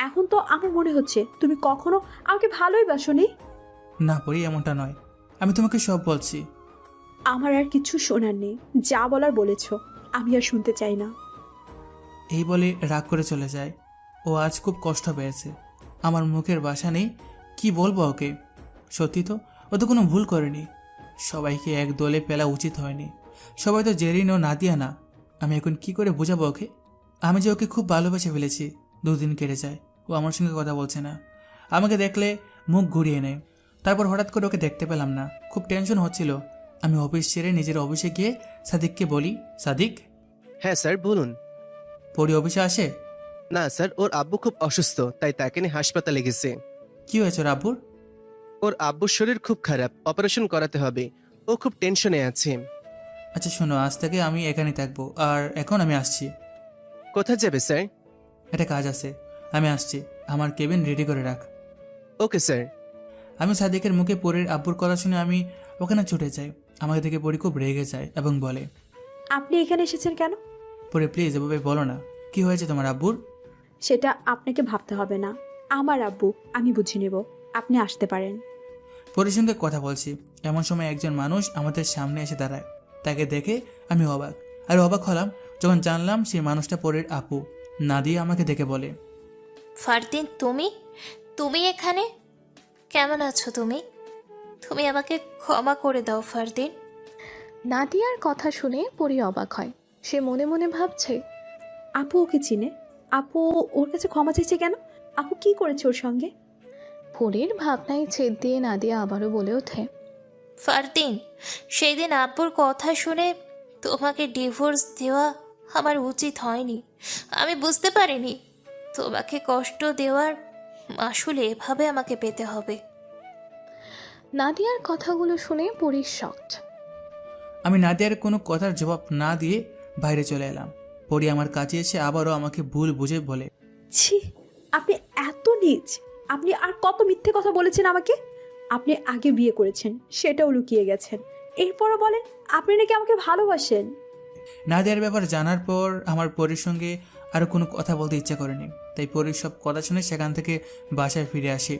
এখন তো আমার মনে হচ্ছে তুমি কখনো আমাকে ভালোই বাসোনি। না পরী, এমনটা নয়, আমি তোমাকে সব বলছি। আমার আর কিছু শোনার নেই, যা বলার বলেছো, আমি আর শুনতে চাই না। এই বলে রাগ করে চলে যায়। ও আজ খুব কষ্ট পেয়েছে। আমার মুখের ভাষা নেই, কি বলবো ওকে। সত্যি তো, ও তো কোনো ভুল করেনি। সবাইকে এক দলে ফেলা উচিত হয়নি। সবাই তো জেরিন ও নাদিয়া না। আমি এখন কি করে বোঝাবো ওকে? আমি যে ওকে খুব ভালোবেসে ফেলেছি। 2 দিন কেটে যায়, ও আমার সঙ্গে কথা বলছে না। আমাকে দেখলে মুখ ঘুরিয়ে নেয়। তারপর হঠাৎ করে ওকে দেখতে পেলাম না, খুব টেনশন হচ্ছিল। আমি অফিস ছেড়ে নিজের অফিসে গিয়ে সাদিককে বলি, সাদিক। হ্যাঁ স্যার বলুন। পরি অফিসে আসে? না স্যার, ওর আব্বু খুব অসুস্থ, তাই তাকে নিয়ে হাসপাতালে গেছে। কি হয়েছে ওর আব্বুর? ওর আব্বুর শরীর খুব খারাপ, অপারেশন করাতে হবে, ও খুব টেনশনে আছে। আচ্ছা শোনো, আজ থেকে আমি এখানেই থাকবো, আর এখন আমি আসছি। কোথায় যাবে স্যার? একটা কাজ আছে, আমি আসছি। আমার কেবিন রেডি করে রাখ। Okay sir. আমি সাদিকের মুখে পরীর আব্বুর কথা শুনে আমি ওখানে ছুটে যাই। আমাকে দেখে পরী খুব রেগে যায় এবং বলে, আপনি এখানে এসেছেন কেন? পরে প্লিজ এভাবে বলো না, কি হয়েছে তোমার আব্বুর? সেটা আপনাকে ভাবতে হবে না, আমার আব্বু, আমি বুঝে নেব। আপনি আসতে পারেন। পরীর সঙ্গে কথা বলছি, এমন সময় একজন মানুষ আমাদের সামনে এসে দাঁড়ায়। তাকে দেখে আমি অবাক, আর অবাক হলাম যখন জানলাম সেই মানুষটা পরীর আপু। নাদিয়া আমাকে দেখে বলে, ফারদিন, তুমি এখানে? কেমন আছো তুমি? তুমি আমাকে ক্ষমা করে দাও ফারদিন। নাদিয়ার কথা শুনে পরি অবাক হয়। সে মনে মনে ভাবছে, আপু ওকে চিনে, আপু ওর কাছে ক্ষমা চাইছে কেন? আপু কি করেছে ওর সঙ্গে? পরির ভাবনায় ছেদ দিয়ে নাদিয়া আবারও বলে ওঠে, ফারদিন, সেই দিন আব্বুর কথা শুনে তোমাকে ডিভোর্স দেওয়া আমার উচিত হয়নি। আমি বুঝতে পারিনি তোমাকে কষ্ট দেওয়ার আসলে এভাবে আমাকে পেতে হবে। নাদিয়ার কথাগুলো শুনে পরি শকড। আমি নাদিয়ার কোনো কথার জবাব না দিয়ে বাইরে চলে এলাম। পরি আমার কাছে এসে আবারও আমাকে ভুল বুঝে বলে, ছি, আপনি এত নীচ! আপনি আর কত মিথ্যে কথা বলেছেন আমাকে। আপনি আগে বিয়ে করেছেন, সেটাও লুকিয়ে গেছেন। এরপরও বলেন আপনি নাকি আমাকে ভালোবাসেন। নাদিয়ার ব্যাপার জানার পর আমার পরির সঙ্গে আরও কোনো কথা বলতে ইচ্ছা করেনি, তাই পরির সব কথা শুনে সেখান থেকে বাসায় ফিরে আসি।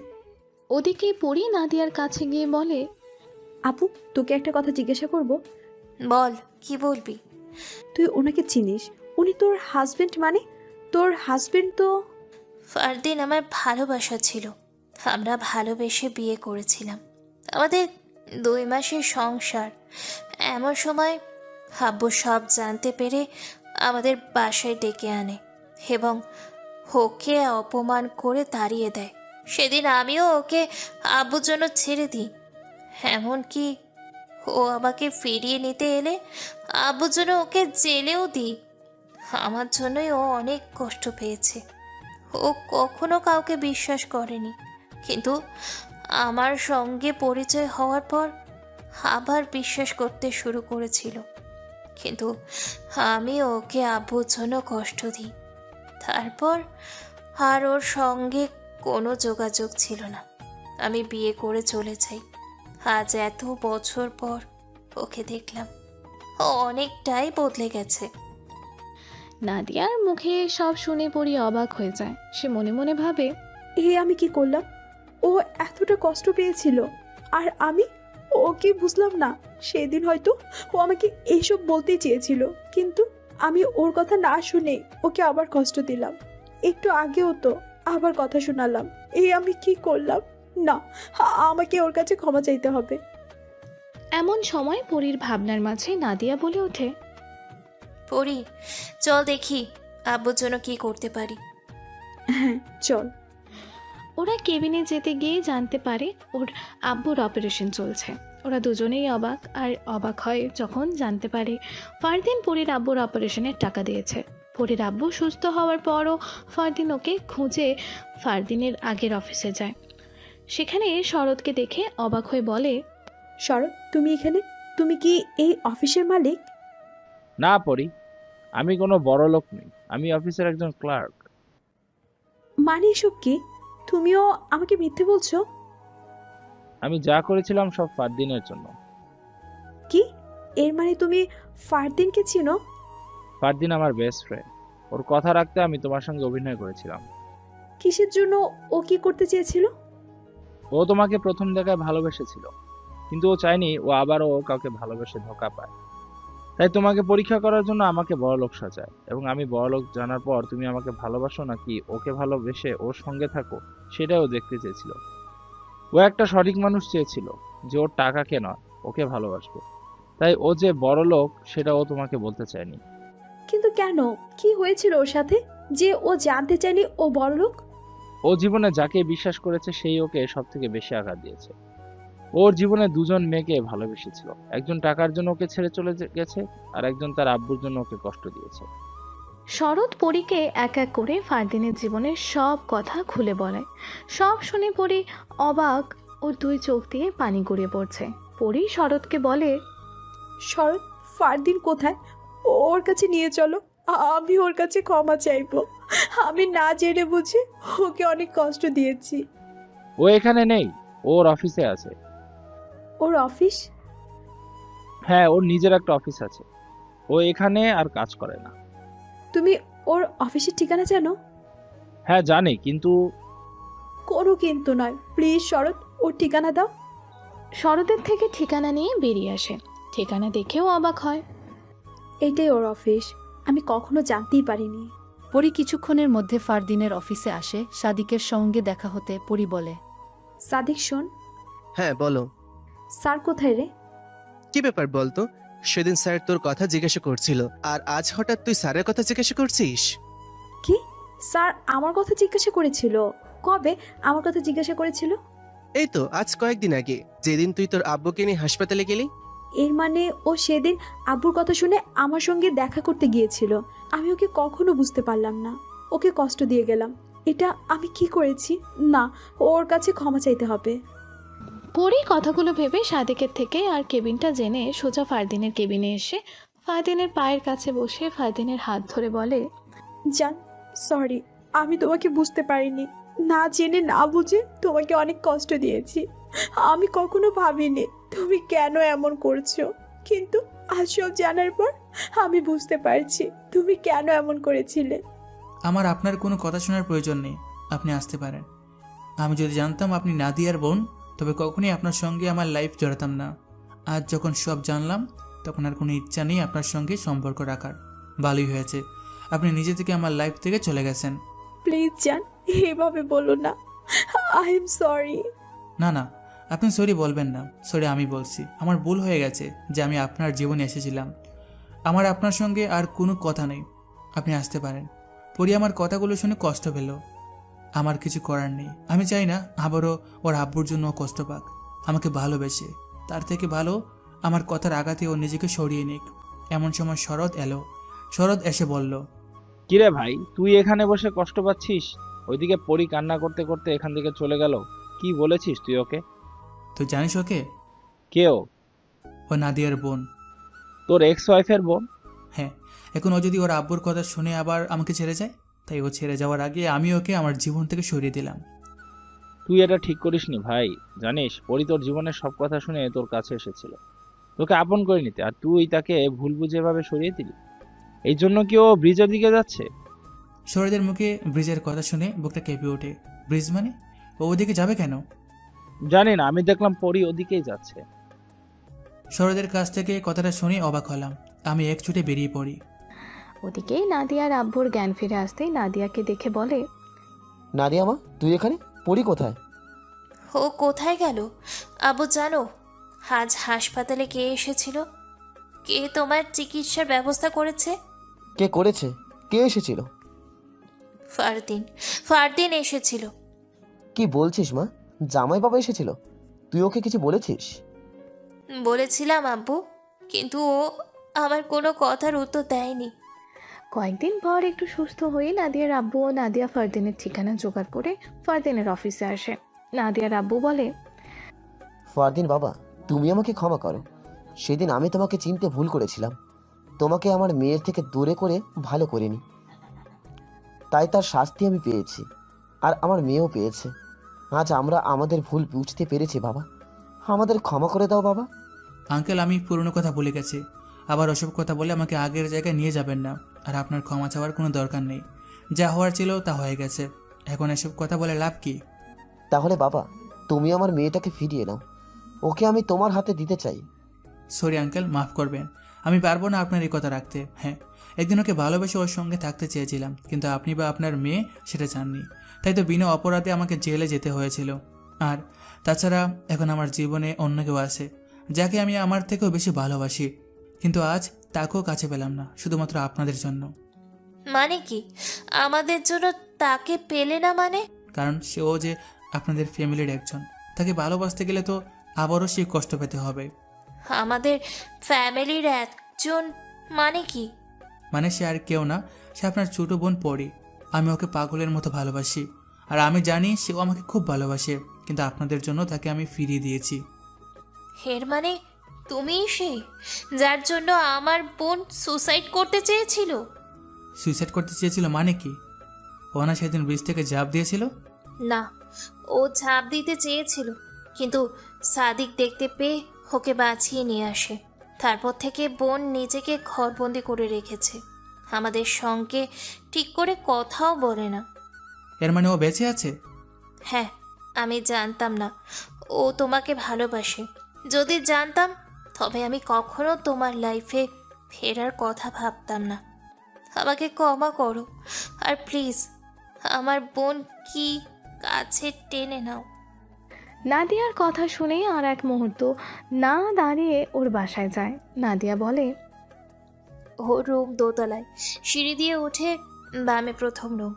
ওদিকে পরি নাদিয়ার কাছে গিয়ে বলে, আপু, তোকে একটা কথা জিজ্ঞাসা করব। বল, কি বলবি? তুই ওনাকে চিনিস? উনি তোর হাজবেন্ড? মানে তোর হাজবেন্ড তো? ফারদিন, আমার ভালোবাসা ছিল, আমরা ভালোবেসে বিয়ে করেছিলাম। আমাদের 2 মাসের সংসার। এমন সময় আব্বু সব জানতে পেরে আমাদের বাসায় ডেকে আনে এবং ওকে অপমান করে তাড়িয়ে দেয়। সেদিন আমিও ওকে আব্বুর জন্য ছেড়ে দিই। এমনকি ও আমাকে ফিরিয়ে নিতে এলে আব্বুর জন্য ওকে জেলেও দিই। আমার জন্যই ও অনেক কষ্ট পেয়েছে। ও কখনো কাউকে বিশ্বাস করেনি, কিন্তু আমার সঙ্গে পরিচয় হওয়ার পর আবার বিশ্বাস করতে শুরু করেছিল। কিন্তু আমি ওকে আব্বুর জন্য কষ্ট দিই। তারপর আর ওর সঙ্গে কোনো যোগাযোগ ছিল না। আমি বিয়ে করে চলে যাই। আজ এত বছর পর ওকে দেখলাম, ও অনেকটাই বদলে গেছে। নাদিয়ার মুখে সব শুনে পরি অবাক হয়ে যায়। সে মনে মনে ভাবে, আমি কি করলাম? ও এতটা কষ্ট পেয়েছিল আর আমি ওকে বুঝলাম না। সেদিন হয়তো ও আমাকে এইসব বলতেই চেয়েছিল, কিন্তু আমি ওর কথা না শুনে ওকে আবার কষ্ট দিলাম। একটু আগেও তো আবার কথা শোনালাম। আমি কি করলাম? না, আমাকে ওর কাছে ক্ষমা চাইতে হবে। এমন সময় পরির ভাবনার মাঝে নাদিয়া বলে ওঠে, পরি, চল দেখি আব্বুর জন্য কি করতে পারি। হ্যাঁ চল। ওরা কেবিনে যেতে গিয়ে জানতে পারে ওর আব্বুর অপারেশন চলছে। ওরা দুজনেই অবাক, আর অবাক হয় যখন জানতে পারে ফারদিন পরির আব্বুর অপারেশনের টাকা দিয়েছে। পরির আব্বু সুস্থ হওয়ার পরও ফারদিন ওকে খুঁজে ফারদিনের আগের অফিসে যায়। সেখানে শরৎকে দেখে অবাক হয়ে বলে, শরৎ, তুমি এখানে? তুমি কি এই অফিসের মালিক? না পরি, আমি কোনো বড় লোক নই, আমি অফিসের একজন ক্লার্ক। মানে এসব কি? তুমিও আমাকে মিথ্যে বলছো? আমি যা করেছিলাম সব ফারদিনের জন্য। কি? এর মানে তুমি ফারদিনকে চিনো? ফারদিন আমার বেস্ট ফ্রেন্ড। ওর কথা রাখতে আমি তোমার সঙ্গে অভিনয় করেছিলাম। কিসের জন্য? ও কি করতে চেয়েছিল? ও তোমাকে প্রথম দেখায় ভালোবেসেছিল, কিন্তু ও চায়নি ও আবারও কাউকে ভালোবেসে ধোঁকা পায়। তাই তোমাকে পরীক্ষা করার জন্য আমাকে বড়লোক সাজায়, এবং আমি বড়লোক জানার পর তুমি আমাকে ভালোবাসো নাকি ওকে ভালোবেসে ওর সঙ্গে থাকো সেটাও দেখতে চেয়েছিল। ও একটা সঠিক মানুষ চেয়েছিল যে ওর টাকাকে নয়, ওকে ভালোবাসবে। তাই ও যে বড়লোক সেটা ও তোমাকে বলতে চায়নি। কিন্তু কেন? কি হয়েছিল ওর সাথে যে ও জানতে চায়নি ও বড়লোক? ও জীবনে যাকে বিশ্বাস করেছে সেই ওকে সব থেকে বেশি আঘাত দিয়েছে। ওর জীবনে দুজন মেয়েকে ভালোবেসেছিল, একজন টাকার জন্য ওকে ছেড়ে চলে গেছে, আর একজন তার আব্বুর জন্য ওকে কষ্ট দিয়েছে। শরৎ পরীকে এক এক করে ফারদিনের জীবনের সব কথা খুলে বলে। সব শুনে পরী অবাক, ওর দুই চোখ দিয়ে পানি গড়িয়ে পড়ছে। পরী শরৎকে বলে, শরৎ, ফারদিন কোথায়? ওর কাছে নিয়ে চলো, আমি ওর কাছে ক্ষমা চাইবো। আমি না জেনে বুঝে ওকে অনেক কষ্ট দিয়েছি। ও এখানে নেই, ওর অফিসে আছে। ওর অফিস? হ্যাঁ, ওর নিজের একটা অফিস আছে, ও এখানে আর কাজ করে না। তুমি ওর অফিসের ঠিকানা জানো? হ্যাঁ জানি, কিন্তু কোনো কিন্তু নয়, প্লিজ শরৎ, ওর ঠিকানা দাও। শরতের থেকে ঠিকানা নিয়ে বেরিয়ে আসে। ঠিকানা দেখেও অবাক হয়। এইটাই ওর অফিস, আমি কখনো জানতেই পারিনি। পরি কিছুক্ষণের মধ্যে ফারদিনের অফিসে আসে। সাদিকের সঙ্গে দেখা হতে পরি বলে, সাদিক শোন। হ্যাঁ বলো। স্যার কোথায় রে? কি ব্যাপার বলতো? সেদিন স্যার তোর কথা জিজ্ঞাসা করছিল, আর আজ হঠাৎ তুই স্যারের কথা জিজ্ঞাসা করছিস? কি? স্যার আমার কথা জিজ্ঞাসা করেছিল? কবে আমার কথা জিজ্ঞাসা করেছিল? এই তো আজ কয়েকদিন আগে, যেদিন তুই তোর আব্বুকে নিয়ে হাসপাতালে গেলি। এর মানে ও সেদিন আব্বুর কথা শুনে আমার সঙ্গে দেখা করতে গিয়েছিল। আমি ওকে কখনো বুঝতে পারলাম না, ওকে কষ্ট দিয়ে গেলাম। এটা আমি কি করেছি? না, ওর কাছে ক্ষমা চাইতে হবে। পরী কথাগুলো ভেবে সাদিকের থেকে আর কেবিনটা জেনে সোজা ফারদিনের কেবিনে এসে ফারদিনের পায়ের কাছে বসে ফারদিনের হাত ধরে বলে, জান, সরি, আমি তোমাকে বুঝতে পারিনি। না জেনে না বুঝে তোমাকে অনেক কষ্ট দিয়েছি। আমি কখনো ভাবিনি তুমি কেন এমন করছো, কিন্তু আজ সব জানার পর আমি বুঝতে পারছি তুমি কেন এমন করেছিলে। আমার আপনার কোনো কথা শোনার প্রয়োজন নেই, আপনি আসতে পারেন। আমি যদি জানতাম আপনি নাদিয়ার বোন, তবে কখনোই আপনার সঙ্গে আমার লাইফ জড়াতাম না। আজ যখন সব জানলাম, তখন আর কোনো ইচ্ছা নেই আপনার সঙ্গে সম্পর্ক রাখার। ভালোই হয়েছে আপনি নিজে থেকে আমার লাইফ থেকে চলে গেছেন। প্লিজ জান, এভাবে বলো না। I am sorry. না না, আপনি সরি বলবেন না, সরি আমি বলছি। আমার ভুল হয়ে গেছে যে আমি আপনার জীবনে এসেছিলাম। আমার আপনার সঙ্গে আর কোনো কথা নেই, আপনি আসতে পারেন। পরি আমার কথাগুলো শুনে কষ্ট পেল, আমার কিছু করার নেই। আমি চাই না আবারও ওর আব্বুর জন্য কষ্ট পাক। আমাকে ভালোবেসে তার থেকে ভালো আমার কথার আঘাতে ও নিজেকে সরিয়ে নিক। এমন সময় শরৎ এলো। শরৎ এসে বলল, কিরে ভাই, তুই এখানে বসে কষ্ট পাচ্ছিস? ওইদিকে পরি কান্না করতে করতে এখান থেকে চলে গেল। কি বলেছিস তুই ওকে? তুই জানিস ওকে? কে ও? ও নাদিয়ার বোন। তোর এক্স ওয়াইফের বোন? হ্যাঁ, এখন ও যদি ওর আব্বুর কথা শুনে আবার আমাকে ছেড়ে যায়, তাই ও ছেড়ে যাওয়ার আগে আমি ওকে আমার জীবন থেকে সরিয়ে দিলাম। তুই এটা ঠিক করিসনি ভাই। জানিস, পরি তোর জীবনের সব কথা শুনে তোর কাছে এসেছিল তোকে আপন করে নিতে, আর তুই তাকে ভুল বুঝে ভাবে সরিয়ে দিলি। এই জন্য কি ও ব্রিজের দিকে যাচ্ছে? শরৎের মুখে ব্রিজের কথা শুনে বুকটা কেঁপে ওঠে। ব্রিজ মানে? ও ওদিকে যাবে কেন? জানি না, আমি দেখলাম পরি ওদিকেই যাচ্ছে। শরৎের কাছ থেকে কথাটা শুনে অবাক হলাম। আমি এক ছুটে বেরিয়ে পড়ি। ওদিকেই নাদিয়ার আব্বুর জ্ঞান ফিরে আসতেই নাদিয়াকে দেখে বলে, নাদিয়া মা, তুই এখানে? পরি কোথায়? ও কোথায় গেল? আব্বু জানো আজ হাসপাতালে কে এসেছিল? কে তোমার চিকিৎসার ব্যবস্থা করেছে? কে করেছে? কে এসেছিল? ফারদিন। ফারদিন এসেছিল। কি বলছিস মা? জামাই বাবা এসেছিল? তুই ওকে কিছু বলেছিস? বলেছিলাম আব্বু, কিন্তু ও আমার কোনো কথার উত্তর দেয়নি। কয়েকদিন পর একটু সুস্থ হয়ে নাদিয়ার আব্বু ও নাদিয়া ফারদিনের ঠিকানা জোগাড় করে ফারদিনের অফিসে আসে। নাদিয়ার আব্বু বলে, ফারদিন বাবা, তুমি আমাকে ক্ষমা করো। সেদিন আমি তোমাকে চিনতে ভুল করেছিলাম। তোমাকে আমার মেয়ের থেকে দূরে করে ভালো করিনি, তাই তার শাস্তি আমি পেয়েছি, আর আমার মেয়েও পেয়েছে। আজ আমরা আমাদের ভুল বুঝতে পেরেছি বাবা, আমাদের ক্ষমা করে দাও বাবা। আঙ্কেল, আমি পুরনো কথা ভুলে গেছি। আবার ওসব কথা বলে আমাকে আগের জায়গায় নিয়ে যাবেন না। আর আপনার ক্ষমা চাওয়ার কোনো দরকার নেই। যা হওয়ার ছিল তা হয়ে গেছে, এখন এসব কথা বলে লাভ কি? তাহলে বাবা, তুমি আমার মেয়েটাকে ফিরিয়ে নাও, ওকে আমি তোমার হাতে দিতে চাই। সরি আঙ্কেল, মাফ করবেন। আমি পারবো না আপনার এই কথা রাখতে। হ্যাঁ, একদিন ওকে ভালোবেসে ওর সঙ্গে থাকতে চেয়েছিলাম, কিন্তু আপনি বা আপনার মেয়ে সেটা চাননি। তাই তো বিনা অপরাধে আমাকে জেলে যেতে হয়েছিল। আর তাছাড়া এখন আমার জীবনে অন্য কেউ আছে যাকে আমি আমার থেকেও বেশি ভালোবাসি, কিন্তু আজ তাকেও কাছে পেলাম না, শুধুমাত্র আপনাদের জন্য। মানে কি আমাদের জন্য তাকে পেলে না? মানে কারণ সেও যে আপনাদের ফ্যামিলির একজন, তাকে ভালোবাসতে গেলে তো আবারও সেই কষ্ট পেতে হবে। আমাদের ফ্যামিলির একজন মানে কি? মানে সে আর কেউ না, সে আপনার ছোট বোন পরি। আমি ওকে পাগলের মতো ভালোবাসি, আর আমি জানি সেও আমাকে খুব ভালোবাসে, কিন্তু আপনাদের জন্য তাকে আমি ফিরিয়ে দিয়েছি। এর মানে তুমিই সে যার জন্য আমার বোন সুসাইড করতে চেয়েছিল? সুইসাইড করতে চেয়েছিল মানে কি? ও না সেদিন ব্রিজ থেকে ঝাঁপ দিয়েছিল? না, ও ঝাঁপ দিতে চেয়েছিল, কিন্তু সাদিক দেখতে পেয়ে ওকে বাঁচিয়ে নিয়ে আসে। তারপর থেকে বোন নিজেকে ঘরবন্দি করে রেখেছে, আমাদের সঙ্গে ঠিক করে কথাও বলে না। এর মানে ও বেঁচে আছে? হ্যাঁ, আমি জানতাম না ও তোমাকে ভালোবাসে। যদি জানতাম তবে আমি কখনো তোমার লাইফে ফেরার কথা ভাবতাম না। আমাকে ক্ষমা করো, আর প্লিজ আমার বোন কি কাছে টেনে নাও। নাদিয়ার কথা শুনে আর এক মুহূর্ত না দাঁড়িয়ে ওর বাসায় যায়। নাদিয়া বলে, ওর রুম দোতলায়, সিঁড়ি দিয়ে উঠে বামে প্রথম রুম।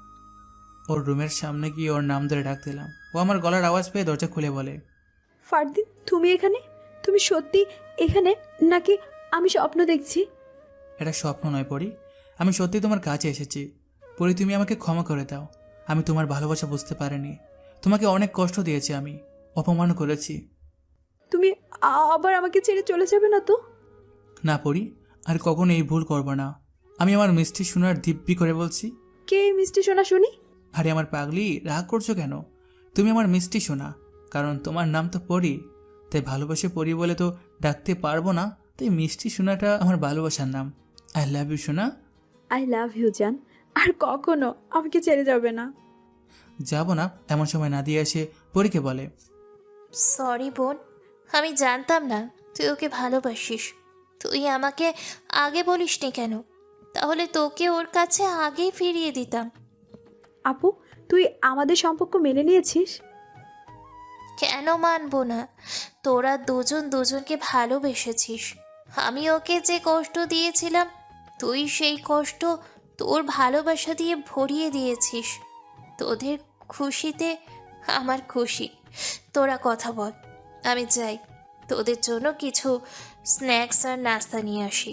ওর রুমের সামনে গিয়ে ওর নাম ধরে ডাক দিলাম। ও আমার গলার আওয়াজ পেয়ে দরজা খুলে বলে, ফারদিন, তুমি এখানে? তুমি সত্যি এখানে নাকি আমি স্বপ্ন দেখছি? এটা স্বপ্ন নয় পরি, আমি সত্যি তোমার কাছে এসেছি। পরি, তুমি আমাকে ক্ষমা করে দাও। আমি তোমার ভালোবাসা বুঝতে পারিনি, তোমাকে অনেক কষ্ট দিয়েছি, আমি অপমান করেছি। তুমি আবার আমাকে ছেড়ে চলে যাবে না তো? না পরি, আর কখনো এই ভুল করবো না। আমি আমার মিষ্টি সোনার দিব্যি করে বলছি। কে মিষ্টি সোনা শুনি? আরে আমার পাগলি, রাগ করছো কেন? তুমি আমার মিষ্টি সোনা, কারণ তোমার নাম তো পরি, তাই ভালোবাসে পরি বলে তো ডাকতে পারবো না, তাই মিষ্টি সোনাটা আমার ভালোবাসার নাম। আই লাভ ইউ সোনা। আই লাভ ইউ জান, আর কখনো আমাকে ছেড়ে যাবে না। যাব না। এমন সময় নাদিয়া এসে পরীকে বলে, সরি বোন, আমি জানতাম না তুই ওকে ভালোবাসিস। তুই আমাকে আগে বলিসনি কেন? তাহলে তোকে ওর কাছে আগেই ফিরিয়ে দিতাম। আপু, তুই আমাদের সম্পর্ক মেনে নিয়েছিস? কেন মানবো না? তোরা দুজন দুজনকে ভালোবেসেছিস। আমি ওকে যে কষ্ট দিয়েছিলাম, তুই সেই কষ্ট তোর ভালোবাসা দিয়ে ভরিয়ে দিয়েছিস। তোদের খুশিতে আমার খুশি। তোরা কথা বল, আমি যাই তোদের জন্য কিছু স্ন্যাক্স আর নাস্তা নিয়ে আসি।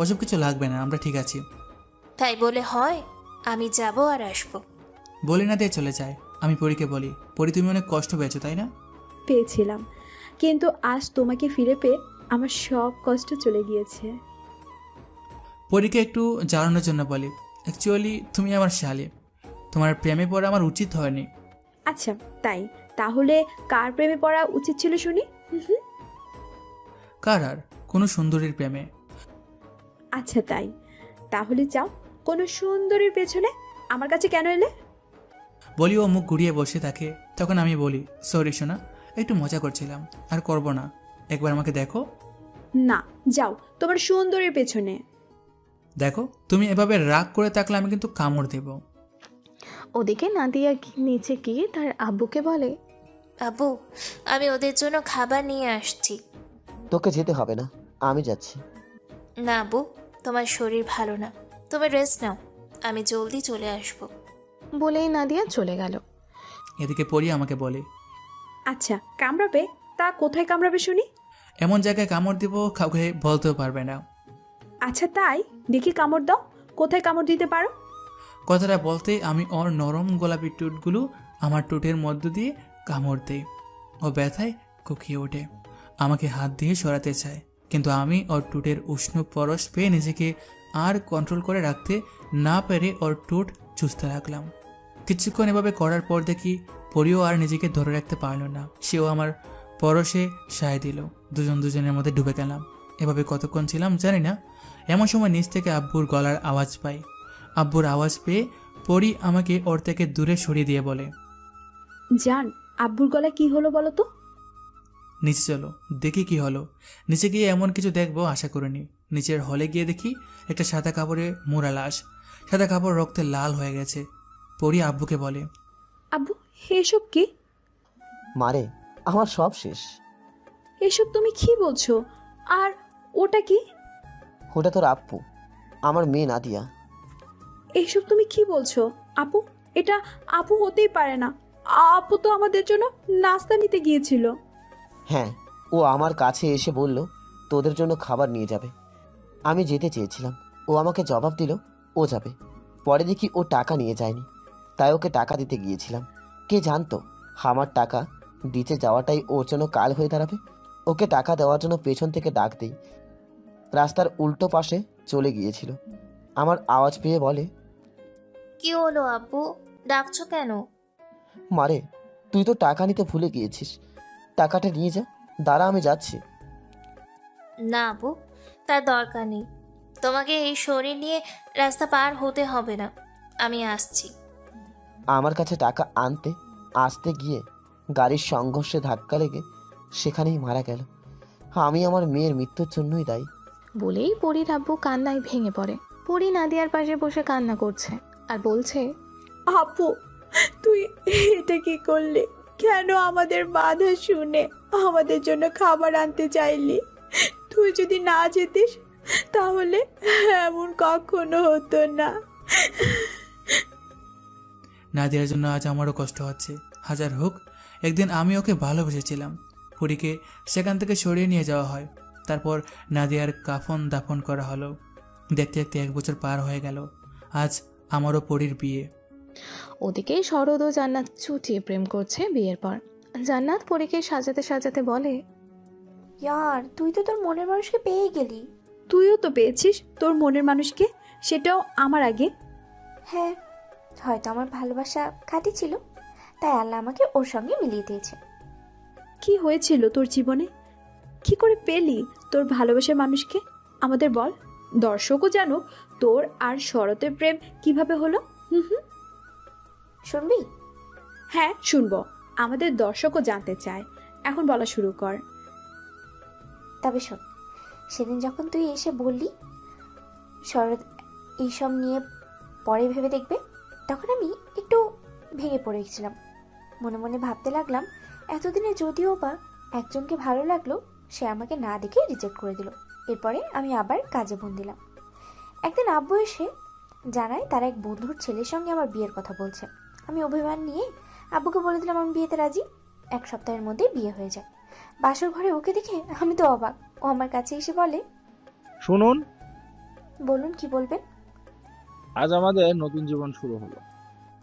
ওসব কিছু লাগবে না, আমরা ঠিক আছি। তাই বলে হয়? আমি যাব আর আসবো। বলি না দিয়ে চলে যায়। আমি পরীকে বলি, পরি তুমি অনেক কষ্ট পেয়েছো তাই না? পেয়েছিলাম, কিন্তু আজ তোমাকে ফিরে পেয়ে আমার সব কষ্ট চলে গিয়েছে। পরীকে একটু জানানোর জন্য বলি, অ্যাকচুয়ালি তুমি আমার শালি, তোমার প্রেমে পড়া আমার উচিত হয়নি। আচ্ছা তাই, তাহলে কার প্রেমে পড়া উচিত ছিল শুনি? কার আর? কোনো সুন্দরীর প্রেমে। আচ্ছা তাই, তাহলে যাও, কোনো সুন্দরীর পেছনে আমার কাছে কেন এলে? বলি, ও মুখ ঘুরিয়ে বসে থাকে। তখন আমি বলি, সরি সোনা, একটু মজা করছিলাম, আর করব না। একবার আমাকে দেখো। না, যাও তোমার সুন্দরীর পেছনে। দেখো, তুমি এভাবে রাগ করে থাকলে আমি কিন্তু কামড় দেব। ওদিকে নাদিয়া নিচে গিয়ে তার আব্বুকে বলে, আব্বু, আমি ওদের জন্য খাবার নিয়ে আসছি। তোকে যেতে হবে না, আমি যাচ্ছি। না আব্বু, তোমার শরীর ভালো না, তুমি রেস্ট নাও, আমি জলদি চলে আসবো। বলেই নাদিয়া চলে গেল। এদিকে পরি আমাকে বলে, আচ্ছা কামড়াবে? তা কোথায় কামড়াবে শুনি? এমন জায়গায় কামড় দিব কাউকে বলতেও পারবে না। আচ্ছা তাই, দেখি কামড় দাও, কোথায় কামড় দিতে পারো? কথাটা বলতে আমি ওর নরম গোলাপি টুটগুলো আমার টুটের মধ্য দিয়ে কামড় দেই। ও ব্যথায় কুকিয়ে ওঠে, আমাকে হাত দিয়ে সরাতে চায়, কিন্তু আমি ওর টুটের উষ্ণ পরশ পেয়ে নিজেকে আর কন্ট্রোল করে রাখতে না পেরে ওর টুট চুষতে লাগলাম। কিছুক্ষণ এভাবে করার পর দেখি পরিও আর নিজেকে ধরে রাখতে পারল না, সেও আমার পরশে সায় দিল। দুজন দুজনের মধ্যে ডুবে গেলাম। এভাবে কতক্ষণ ছিলাম জানি না। এমন সময় নিচ থেকে আব্বুর গলার আওয়াজ পাই। আব্বুর আওয়াজ পেয়ে পরি আমাকে ওর থেকে দূরে সরিয়ে দিয়ে বলে, জান, আব্বুর গলায় কি হলো বলো তো? নিচে চলো, দেখি কি হলো। নিচে গিয়ে এমন কিছু দেখবো আশা করিনি। নিচের হলে গিয়ে দেখি একটা সাদা কাপড়ে মোড়া লাশ। সাদা কাপড় রক্তে লাল হয়ে গেছে। পরি আব্বুকে বলে, আব্বু, এসব কি? মারে, আমার সব শেষ। এসব তুমি কি বলছো? আর ওটা কি? ওটা তোর আপ্পু, আমার মেয়ে নাদিয়া। এসব তুমি কি বলছো? আপু, এটা আপু হতেই পারে না। আপু তো আমাদের জন্য নাস্তা নিতে গিয়েছিল। হ্যাঁ, ও আমার কাছে এসে বলল তোদের জন্য খাবার নিয়ে যাবে। আমি যেতে চেয়েছিলাম, ও আমাকে জবাব দিল ও যাবে। পরে দেখি ও টাকা নিয়ে যায়নি, তাই ওকে টাকা দিতে গিয়েছিলাম। কে জানতো আমার টাকা দিতে যাওয়াটাই ওর জন্য কাল হয়ে দাঁড়াবে। ওকে টাকা দেওয়ার জন্য পেছন থেকে ডাক দিই। রাস্তার উল্টো পাশে চলে গিয়েছিল। আমার আওয়াজ পেয়ে বলে, কি হলো আব্বু, ডাকছো কেন? মারে তুই তো টাকা নিতে ভুলে গিয়েছিস, টাকাটা নিয়ে যা। দাঁড়া আমি যাচ্ছি। না আব্বু, তার দরকার নেই। তোমাকে এই শরীর নিয়ে রাস্তা পার হতে হবে না, আমি আসছি। আমার কাছে টাকা আনতে আসতে গিয়ে গাড়ির সংঘর্ষে ধাক্কা লেগে সেখানেই মারা গেল। আমি আমার মেয়ের মৃত্যুর জন্যই দায়ী। বলেই পরীর আব্বু কান্নায় ভেঙে পড়ে। পরী নাদিয়ার পাশে বসে কান্না করছে আর বলছে, আপু তুই এটা কি করলি? কেন আমাদের বাধা শুনে আমাদের জন্য খাবার আনতে চাইলি? তুই যদি না যেতিস তাহলে এমন কখনো হতো না। নাদিয়ার জন্য আজ আমারও কষ্ট হচ্ছে। হাজার হোক, একদিন আমি ওকে ভালোবেসেছিলাম। পরীকে সেখান থেকে সরিয়ে নিয়ে যাওয়া হয়। তারপর নাদিয়ার কাফন দাফন করা হলো। দেখতে দেখতে 1 বছর পার হয়ে গেল। আজ আমারও পরীর বিয়ে। ওদিকে শরৎ ও জান্নাত চুটিয়ে প্রেম করছে বিয়ের পর। জান্নাত পরীকে সাজাতে সাজাতে বলে, ইয়ার তুই তো তোর মনের মানুষকে পেয়ে গেলি। তুইও তো পেয়েছিস তোর মনের মানুষকে, সেটাও আমার আগে। হ্যাঁ, হয়তো আমার ভালোবাসা খাঁটি ছিল, তাই আল্লাহ আমাকে ওর সঙ্গে মিলিয়ে দিয়েছে। কি হয়েছিল তোর জীবনে? কি করে পেলি তোর ভালোবাসার মানুষকে? আমাদের বল, দর্শকও জানো তোর আর শরতের প্রেম কিভাবে হলো। শুনবি? হ্যাঁ শুনবো, আমাদের দর্শকও জানতে চায়। এখন বলা শুরু কর। তবে শোন, সেদিন যখন তুই এসে বললি শরৎ এইসব নিয়ে পরে ভেবে দেখবে, তখন আমি একটু ভেঙে পড়ে গেছিলাম। মনে মনে ভাবতে লাগলাম, এতদিনে যদিও বা একজনকে ভালো লাগলো, সে আমাকে না দেখে রিজেক্ট করে দিল। এরপরে আমি আবার কাজে মন দিলাম। একদিন আব্বু এসে জানায় তার এক বন্ধুর ছেলের সঙ্গে আমার বিয়ের কথা বলছে। আমি অভিমান নিয়ে আব্বুকে বলে দিলাম আমি বিয়েতে রাজি। 1 সপ্তাহের মধ্যে বিয়ে হয়ে যায়। বাসর ঘরে ওকে দেখে আমি তো অবাক। ও আমার কাছে এসে বলে, শুনুন, বলুন কি বলবেন? আজ আমাদের নতুন জীবন শুরু হলো।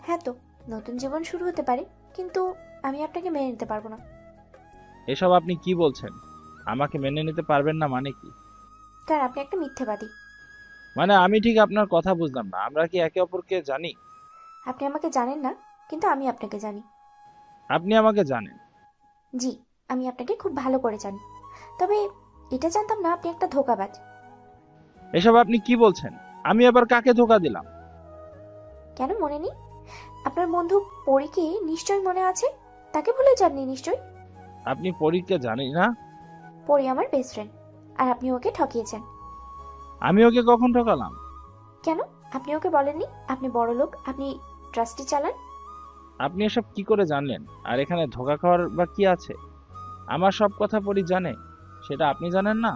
হ্যাঁ তো, নতুন জীবন শুরু হতে পারে, কিন্তু আমি আপনাকে মেনে নিতে পারবো না। এসব আপনি কি বলছেন? আমাকে মেনে নিতে পারবেন না মানে কি? কারণ আপনি একটা মিথ্যেবাদী। মানে আমি ঠিক আপনার কথা বুঝলাম না। আমরা কি একে অপরকে জানি? আপনি আমাকে জানেন না, কিন্তু আমি আপনাকে জানি। আপনি আমাকে জানেন? জি, আমি আপনাকে খুব ভালো করে জানি। তবে এটা জানতাম না আপনি একটা ধোঁকাবাজ। এসব আপনি কি বলছেন? আমি আবার কাকে ধোকা দিলাম? কেন মনে নেই? আপনার বন্ধু পরীকে নিশ্চয় মনে আছে। তাকে ভুলে যাননি নিশ্চয়। আপনি পরীকে জানি না? পরী আমার বেস্ট ফ্রেন্ড, আর আপনি ওকে ঠকিয়েছেন। আমি ওকে কখন ঠকালাম? কেন? আপনি ওকে বলেননি আপনি বড় লোক, আপনি ট্রাস্টি চালান। আপনি এসব কি করে জানলেন? আর এখানে ধোকা খাওয়ার বা কি আছে? আমার সব কথা পরী জানে, সেটা আপনি জানেন না?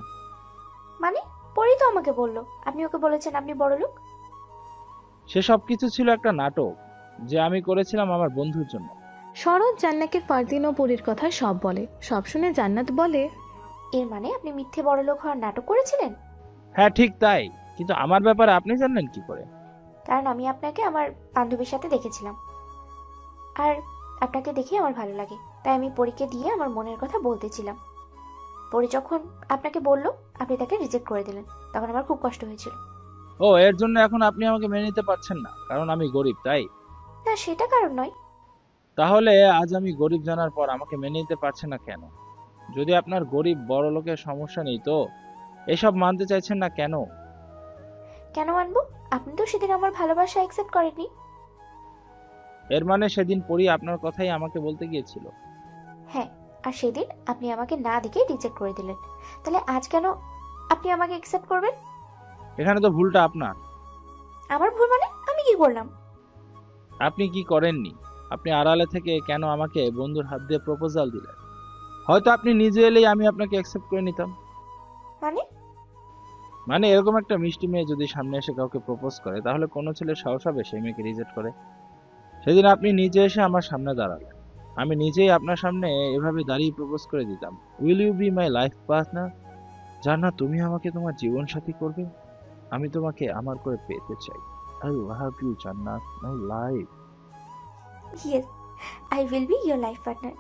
মানে পরী তো আমাকে বললো আপনি ওকে বলেছেন আপনি বড় লোক। সে সব কিছু ছিল একটা নাটক যে আমি করেছিলাম আমার বন্ধুর জন্য। শরৎ জান্নাতকে ফারদিন ও পরীর কথা সব বলে। সব শুনে জান্নাত বলে, এর মানে আপনি মিথ্যে বড় লোক হওয়ার নাটক করেছিলেন? হ্যাঁ ঠিক তাই, কিন্তু আমার ব্যাপারে আপনি জানলেন কি করে? কারণ আমি আপনাকে আমার বান্ধবীর সাথে দেখেছিলাম, আর আপনাকে দেখে আমার ভালো লাগে, তাই আমি পরীকে দিয়ে আমার মনের কথা বলতেছিলাম। পরী যখন আপনাকে বলল আপনি তাকে রিজেক্ট করে দিলেন, তখন আমার খুব কষ্ট হয়েছিল। ও, এর জন্য এখন আপনি আমাকে মেনে নিতে পারছেন না কারণ আমি গরিব, তাই? না, সেটা কারণ নয়। তাহলে আজ আমি গরিব জানার পর আমাকে মেনে নিতে পারছেন না কেন? যদি আপনার গরিব বড় লোকের সমস্যা নেই তো এসব মানতে চাইছেন না কেন? কেন মানবো? আপনি তো সেদিন আমার ভালোবাসা অ্যাকসেপ্ট করেননি। এর মানে সেদিন পরী আপনার কথাই আমাকে বলতে গিয়েছিল? হ্যাঁ, আর সেদিন আপনি আমাকে না দেখে রিজেক্ট করে দিলেন। তাহলে আজ কেন আপনি আমাকে অ্যাকসেপ্ট করবেন? এখানে তো ভুলটা আপনার। আমার ভুল মানে? আমি কি করলাম? আপনি কি করেননি? আপনি আড়ালে থেকে কেন আমাকে বন্ধুর হাত দিয়ে প্রপোজাল দিলেন? হয়তো আপনি নিজে এলেই আমি আপনাকে অ্যাকসেপ্ট করে নিতাম। মানে এরকম একটা মিষ্টি মেয়ে যদি সামনে এসে কাউকে প্রপোজ করে, তাহলে কোনো ছেলে সাহস হবে সেই মেয়েকে রিজেক্ট করে? সেদিন আপনি নিজে এসে আমার সামনে দাঁড়ালেন, আমি নিজেই আপনার সামনে এভাবে দাঁড়িয়ে প্রপোজ করে দিতাম, will you be my life partner? Jannat, তুমি আমাকে তোমার জীবন সাথী করবে? আমি তোমাকে আমার করে পেতে চাই। আই লাভ ইউ জান্নাত, my life. Yes, I will be your life partner.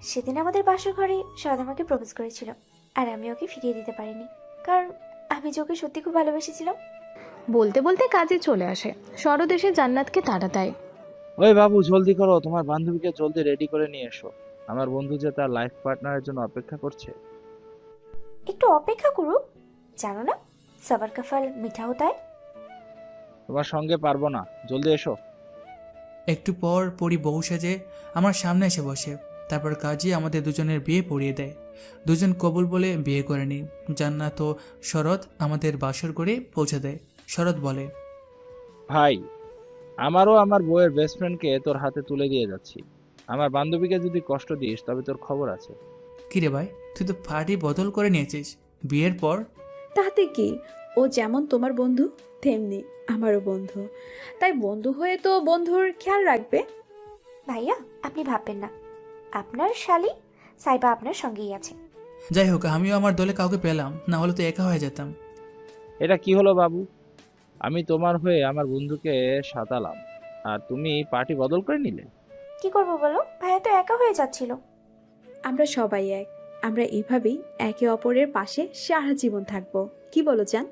সেদিন আমাদের বাসর ঘরে শরৎ আমাকে প্রপোজ করেছিল, আর আমি ওকে ফিরিয়ে দিতে পারিনি, কারণ আমি যে ওকে সত্যি খুব ভালোবেসেছিলাম। বলতে বলতে কাজে চলে আসে। শরৎ এসে জান্নাতকে তাড়া দেয়। ওই বাবু, জলদি করো, তোমার বান্ধবীকে জলদি রেডি করে নিয়ে এসো। আমার বন্ধু যে তার লাইফ পার্টনারের জন্য অপেক্ষা করছে। একটু অপেক্ষা করুক, জানো না সবার কা ফল মিঠা হতা है। তোমার সঙ্গে পারবো না, জলদি এসো। একটু পর পরি বউ সেজে আমার সামনে এসে বসে। তারপর কাজী আমাদের দুজনের বিয়ে পড়িয়ে দেয়। দুজন কবুল বলে বিয়ে করে নিই। জান্নাত ও শরৎ আমাদের বাসর করে পৌঁছে দেয়। শরৎ বলে, ভাই, আমারও আমার বউয়ের বেস্ট ফ্রেন্ডকে তোর হাতে তুলে দিয়ে যাচ্ছি। আমার বান্ধবীকে যদি কষ্ট দিস তবে তোর খবর আছে। কিরে ভাই, তুই তো পার্টি বদল করে নিয়েছিস বিয়ের পর। তাতে কি, ও যেমন তোমার বন্ধু তেমনি আমারও বন্ধু, তাই বন্ধু হয়ে তো বন্ধুর খেয়াল রাখবে। ভাইয়া, আপনি ভাববেন না, আপনার শালি সাইবা আপনার সঙ্গেই আছে। যাই হোক, আমিও আমার দলে কাউকে পেলাম, না হলে তো একা হয়ে যেতাম। এটা কি হলো বাবু? আমি তোমার হয়ে আমার বন্ধুকে সাতালাম, আর তুমি পার্টি বদল করে নিলে। কি করব বলো, ভাইয়া তো একা হয়ে যাচ্ছিল। আমরা সবাই এক, আমরা এভাবেই একে অপরের পাশে সারা জীবন থাকবো। কি বলো জান?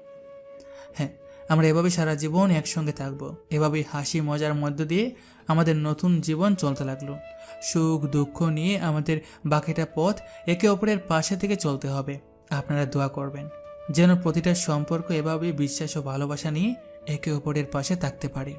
হ্যাঁ, আমরা এভাবে সারা জীবন একসঙ্গে থাকবো। এভাবেই হাসি মজার মধ্য দিয়ে আমাদের নতুন জীবন চলতে লাগলো। সুখ দুঃখ নিয়ে আমাদের বাকিটা পথ একে অপরের পাশে থেকে চলতে হবে। আপনারা দোয়া করবেন যেন প্রতিটা সম্পর্ক এভাবে বিশ্বাস ও ভালোবাসা নিয়ে একে অপরের পাশে থাকতে পারে।